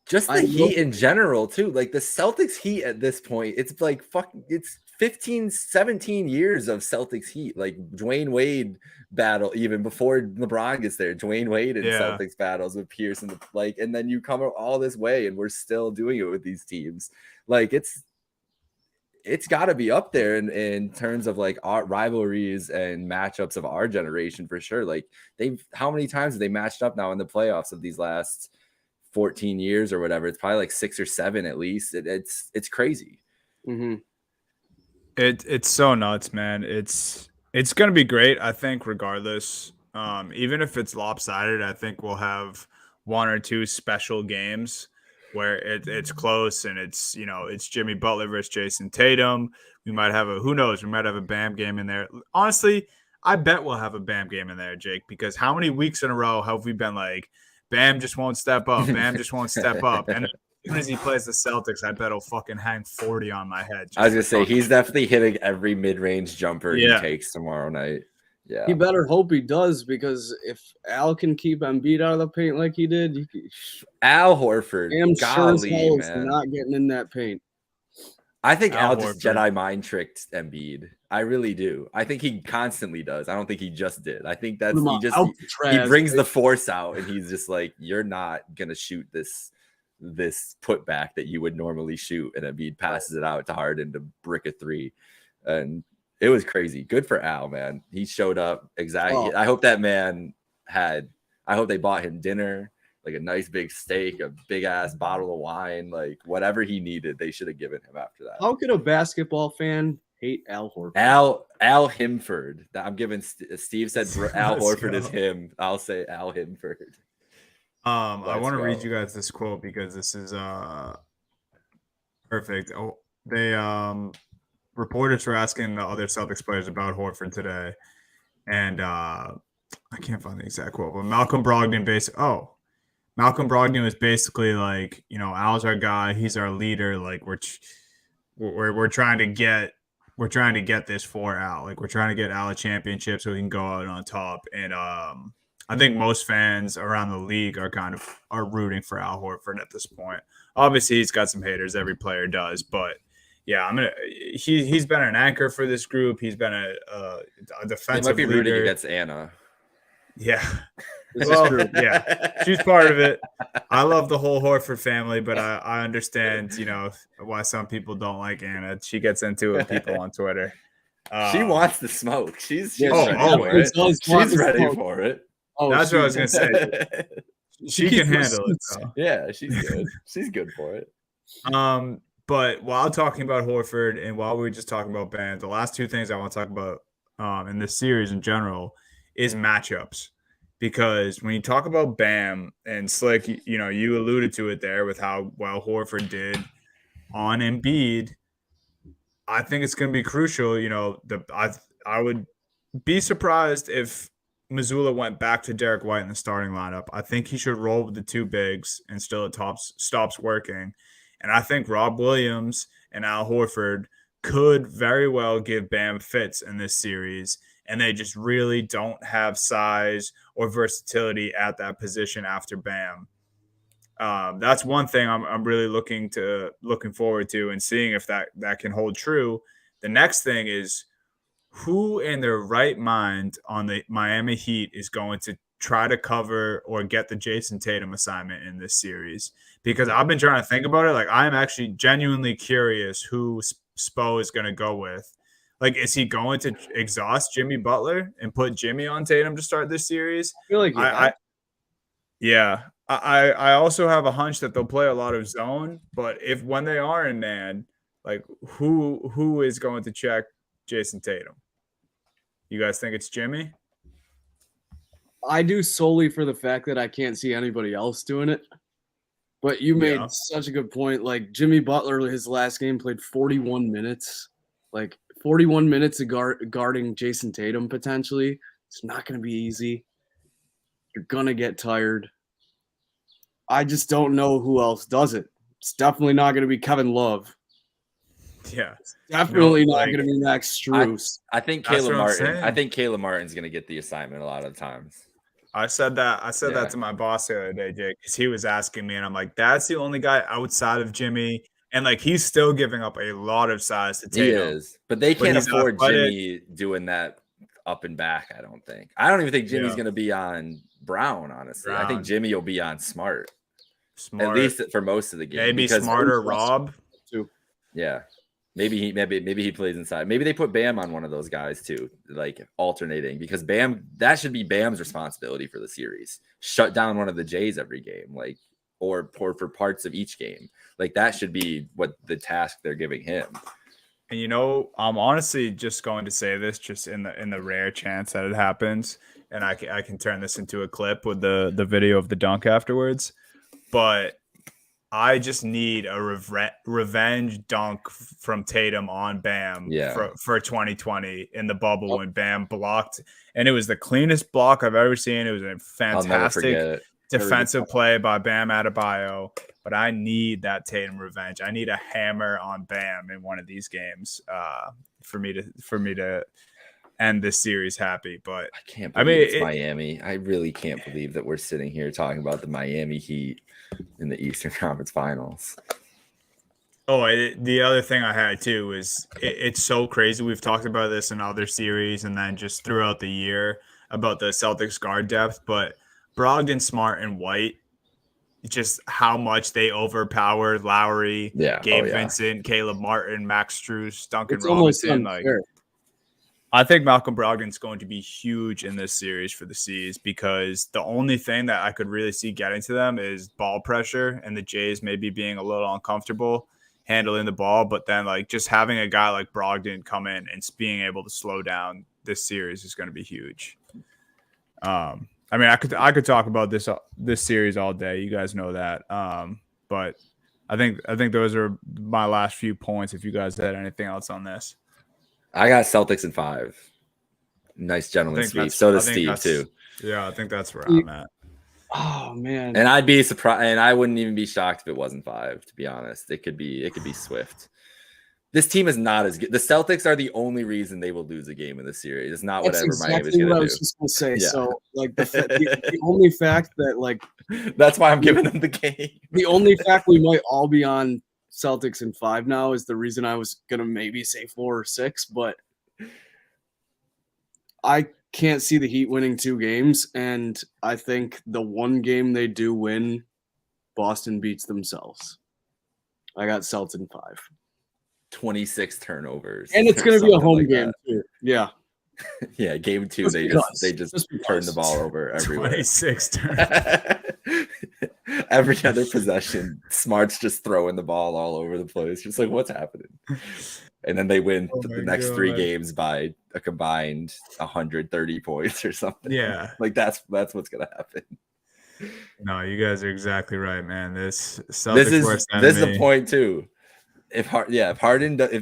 Just the Heat in general, too. Like the Celtics Heat at this point, it's like it's 15, 17 years of Celtics Heat. Like Dwayne Wade battle, even before LeBron gets there. Dwayne Wade and Celtics battles with Pierce and then you come all this way and we're still doing it with these teams. Like it's got to be up there in terms of like our rivalries and matchups of our generation for sure. Like how many times have they matched up now in the playoffs of these last 14 years or whatever? It's probably like 6 or 7 at least. It's crazy. Mm-hmm. It's so nuts, man. It's gonna be great, I think, regardless. Even if it's lopsided, I think we'll have 1 or 2 special games where it's close and it's Jimmy Butler versus Jason Tatum. We might have who knows, we might have a Bam game in there. Honestly, I bet we'll have a Bam game in there, Jake, because how many weeks in a row have we been like, Bam just won't step up. Bam just won't step up. And as soon as he plays the Celtics, I bet he'll fucking hang 40 on my head. I was going to say, he's definitely hitting every mid-range jumper he takes tomorrow night. Yeah. He better hope he does, because if Al can keep Embiid out of the paint like he did, Al Horford, sure as hell is not getting in that paint. I think Al just Jedi mind tricked Embiid. I really do. I think he constantly does. I don't think he just did. I think that's he brings the force out and he's just like, you're not gonna shoot this putback that you would normally shoot, and Embiid passes it out to Harden to brick a 3. And it was crazy. Good for Al, man. He showed up exactly. I hope that man I hope they bought him dinner, like a nice big steak, a big ass bottle of wine, like whatever he needed, they should have given him after that. How could a basketball fan hate Al Horford? Al Himford. I'm giving Steve said Al Horford is him. I'll say Al Himford. I want to read you guys this quote because this is perfect. Oh, they reporters were asking the other Celtics players about Horford today, and I can't find the exact quote, but Malcolm Brogdon was basically like, Al's our guy, he's our leader. Like we're trying to get this for Al. Like we're trying to get Al a championship so he can go out on top. And I think most fans around the league are rooting for Al Horford at this point. Obviously, he's got some haters. Every player does, but yeah, he's been an anchor for this group. He's been a defensive. He might be leader. Rooting against Anna. Yeah. Well, yeah, she's part of it. I love the whole Horford family, but I understand, why some people don't like Anna. She gets into it with people on Twitter. She wants the smoke. She's ready for it. That's what I was gonna say. She can handle it. Though. Yeah, she's good. She's good for it. But while talking about Horford and while we were just talking about Bam, the last 2 things I want to talk about in this series in general is matchups. Because when you talk about Bam and Slick, you alluded to it there with how well Horford did on Embiid. I think it's going to be crucial. I would be surprised if Mazzulla went back to Derek White in the starting lineup. I think he should roll with the 2 bigs until it stops working. And I think Rob Williams and Al Horford could very well give Bam fits in this series. And they just really don't have size or versatility at that position after Bam. That's one thing I'm really looking forward to and seeing if that can hold true. The next thing is who in their right mind on the Miami Heat is going to try to cover or get the Jason Tatum assignment in this series, because I've been trying to think about it. Like, I'm actually genuinely curious who Spo is going to go with. Like, is he going to exhaust Jimmy Butler and put Jimmy on Tatum to start this series? I feel like I also have a hunch that they'll play a lot of zone, but when they are in man, like who is going to check Jason Tatum? You guys think it's Jimmy? I do solely for the fact that I can't see anybody else doing it. But you made such a good point. Like Jimmy Butler, his last game played 41 minutes. Like 41 minutes of guarding Jason Tatum potentially. It's not going to be easy. You're going to get tired. I just don't know who else does it. It's definitely not going to be Kevin Love. Yeah. It's definitely not going to be Max Strus. I think Caleb Martin. I think Caleb Martin's going to get the assignment a lot of times. I said that to my boss the other day, Jake, because he was asking me, and I'm like, that's the only guy outside of Jimmy. And like he's still giving up a lot of size to Tatum. He is, but they can't afford Jimmy doing that up and back. I don't think. I don't even think Jimmy's going to be on Brown. Honestly, I think Jimmy will be on Smart. At least for most of the game. Maybe Smart or Rob too. Yeah. Maybe he plays inside. Maybe they put Bam on one of those guys too, like alternating, because Bam, that should be Bam's responsibility for the series. Shut down one of the Jays every game, like or for parts of each game. Like that should be what the task they're giving him. And I'm honestly just going to say this just in the rare chance that it happens, and I can turn this into a clip with the video of the dunk afterwards. But I just need a revenge dunk from Tatum on Bam for 2020 in the bubble when Bam blocked. And it was the cleanest block I've ever seen. It was a fantastic defensive play by Bam Adebayo. But I need that Tatum revenge. I need a hammer on Bam in one of these games for me to end this series happy. But I can't believe it's Miami. I really can't believe that we're sitting here talking about the Miami Heat in the Eastern Conference Finals. Oh, the other thing I had too is it's so crazy. We've talked about this in other series and then just throughout the year about the Celtics guard depth, but Brogdon, Smart, and White, just how much they overpowered Lowry, Gabe Vincent, Caleb Martin, Max Strus, Duncan Robinson. I think Malcolm Brogdon's going to be huge in this series for the C's because the only thing that I could really see getting to them is ball pressure and the Jays maybe being a little uncomfortable handling the ball. But then like just having a guy like Brogdon come in and being able to slow down this series is going to be huge. I mean, I could talk about this series all day. You guys know that. But I think those are my last few points. If you guys had anything else on this. I got Celtics in 5. Nice gentleman sweep. So does Steve too. Yeah, I think that's where I'm at. Oh man. And I'd be surprised, and I wouldn't even be shocked if it wasn't 5, to be honest. It could be Swift. This team is not as good. The Celtics are the only reason they will lose a game in the series. It's not whatever Miami's going to do. I was just going to say. Yeah. So, like the only fact that like that's why I'm giving them the game. The only fact we might all be on Celtics in 5 now is the reason I was gonna maybe say 4 or 6, but I can't see the Heat winning 2 games, and I think the one game they do win, Boston beats themselves. I got Celtics in 5. 26 turnovers, and it's gonna be a home game too. Yeah. Yeah, game 2, they just turn the ball over everywhere. 26 turnovers. Every other possession, Smart's just throwing the ball all over the place. Just like, what's happening? And then they win the next 3 games by a combined 130 points or something. Yeah, like that's what's gonna happen. No, you guys are exactly right, man. This is the point too. If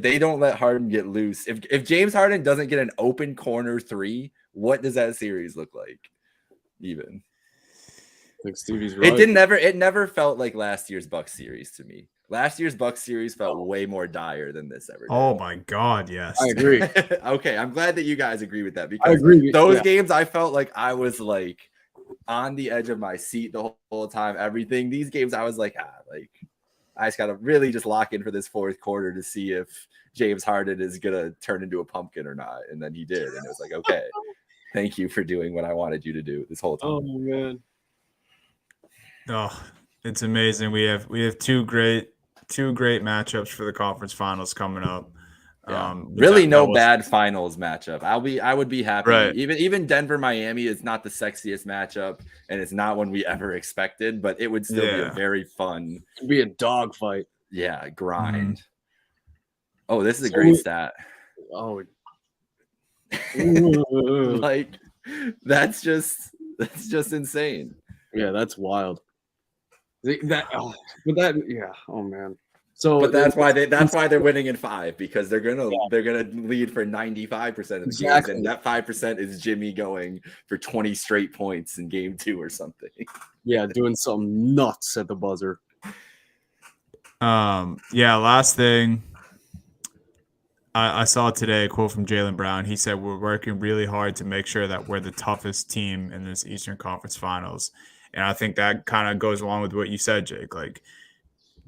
they don't let Harden get loose, if James Harden doesn't get an open corner 3, what does that series look like? Even. I think Stevie's right. It never felt like last year's Bucks series to me. Last year's Bucks series felt way more dire than this ever did. Oh my God, yes. I agree. Okay, I'm glad that you guys agree with that because I agree. Those games I felt like I was like on the edge of my seat the whole time. Everything. These games I was like, I just got to really just lock in for this 4th quarter to see if James Harden is going to turn into a pumpkin or not. And then he did. And it was like, okay, thank you for doing what I wanted you to do this whole time. Oh, man. Oh, it's amazing. We have 2 great matchups for the conference finals coming up. Yeah. Really no bad finals matchup. I would be happy. Right. Even Denver Miami is not the sexiest matchup, and it's not one we ever expected, but it would still be a very fun. It'd be a dog fight. Yeah, grind. Mm-hmm. Oh, this is a great stat. Oh, Like that's just insane. Yeah, that's wild. Oh man. So but that's why they're winning in 5, because they're gonna lead for 95% of the games, and that 5% is Jimmy going for 20 straight points in game 2 or something. Yeah, doing something nuts at the buzzer. Yeah, last thing. I saw today a quote from Jaylen Brown. He said, "We're working really hard to make sure that we're the toughest team in this Eastern Conference Finals." And I think that kind of goes along with what you said, Jake. Like,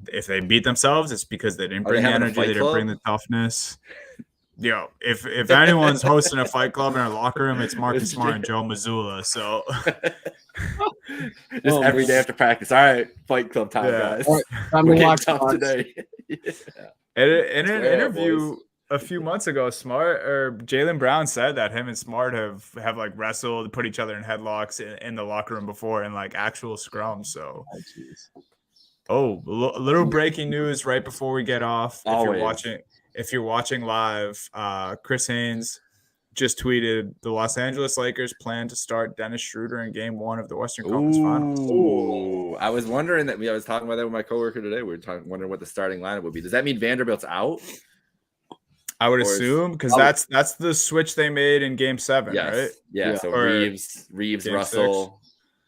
if they beat themselves, it's because they didn't bring the energy, they didn't bring the toughness. Yo, if anyone's hosting a fight club in our locker room, it's Marcus Smart and Joe Mazzulla. So just every day after practice. All right, fight club time, guys. Right, time to watch today. In an interview a few months ago, Jaylen Brown said that him and Smart have like wrestled, put each other in headlocks in the locker room before in like actual scrums. So, a little breaking news right before we get off. If you're watching live, Chris Haynes just tweeted the Los Angeles Lakers plan to start Dennis Schroeder in Game 1 of the Western Conference Finals. Ooh, I was wondering that. I was talking about that with my coworker today. We were wondering what the starting lineup would be. Does that mean Vanderbilt's out? I would assume, because that's the switch they made in Game 7, right? Yeah. So Reeves, Russell,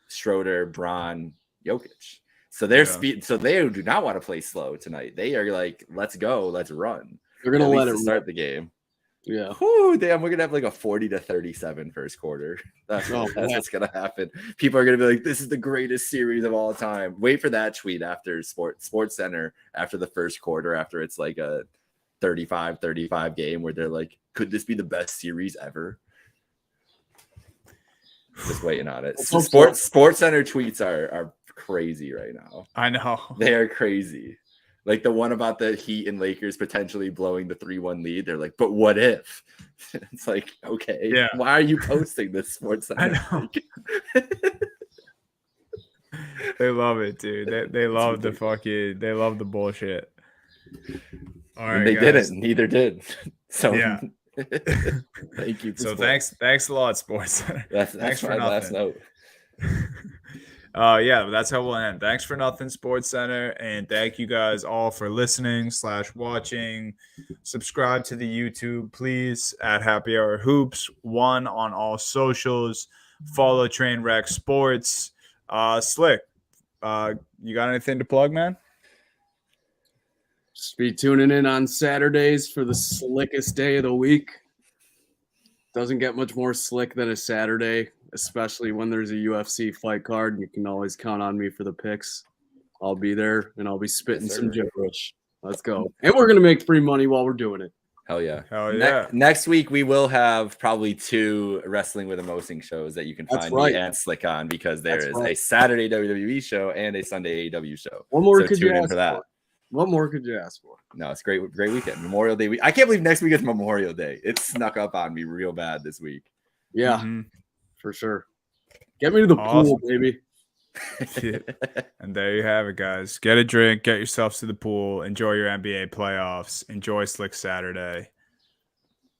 6. Schroeder, Bron, Jokic. So they're so they do not want to play slow tonight. They are like, let's go, let's run. They're gonna let it start the game. Yeah. Whew, damn, we're gonna have like a 40-37 first quarter. That's what's gonna happen. People are gonna be like, this is the greatest series of all time. Wait for that tweet after Sports Center after the first quarter, after it's like a 35-35 game where they're like, could this be the best series ever? Just waiting on it. So Sports Center tweets are crazy right now. I know. They are crazy. Like the one about the Heat and Lakers potentially blowing the 3-1 lead. They're like, but what if? It's like, okay, why are you posting this, Sports Center? I know. They love it, dude. They love they love the bullshit. All right, and they didn't. Neither did. So yeah. Thank you. So thanks a lot, Sports Center. That's my last note. Yeah, that's how we'll end. Thanks for nothing, Sports Center, and thank you guys all for listening / watching. Subscribe to the YouTube, please, at Happy Hour Hoops 1 on all socials. Follow Trainwreck Sports. Slick, you got anything to plug, man? Just be tuning in on Saturdays for the slickest day of the week. Doesn't get much more slick than a Saturday, especially when there's a UFC fight card. You can always count on me for the picks. I'll be there, and I'll be spitting some gibberish. Let's go. And we're going to make free money while we're doing it. Hell yeah. Hell yeah. Next week, we will have probably 2 Wrestling with Emosing shows that you can find me and Slick on, because there is a Saturday WWE show and a Sunday AEW show. What more could you ask for? What more could you ask for? No, it's great weekend. Memorial Day week. I can't believe next week is Memorial Day. It snuck up on me real bad this week. Yeah, for sure. Get me to the pool, baby. And there you have it, guys. Get a drink, get yourselves to the pool, enjoy your NBA playoffs, enjoy Slick Saturday.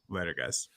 Later, guys.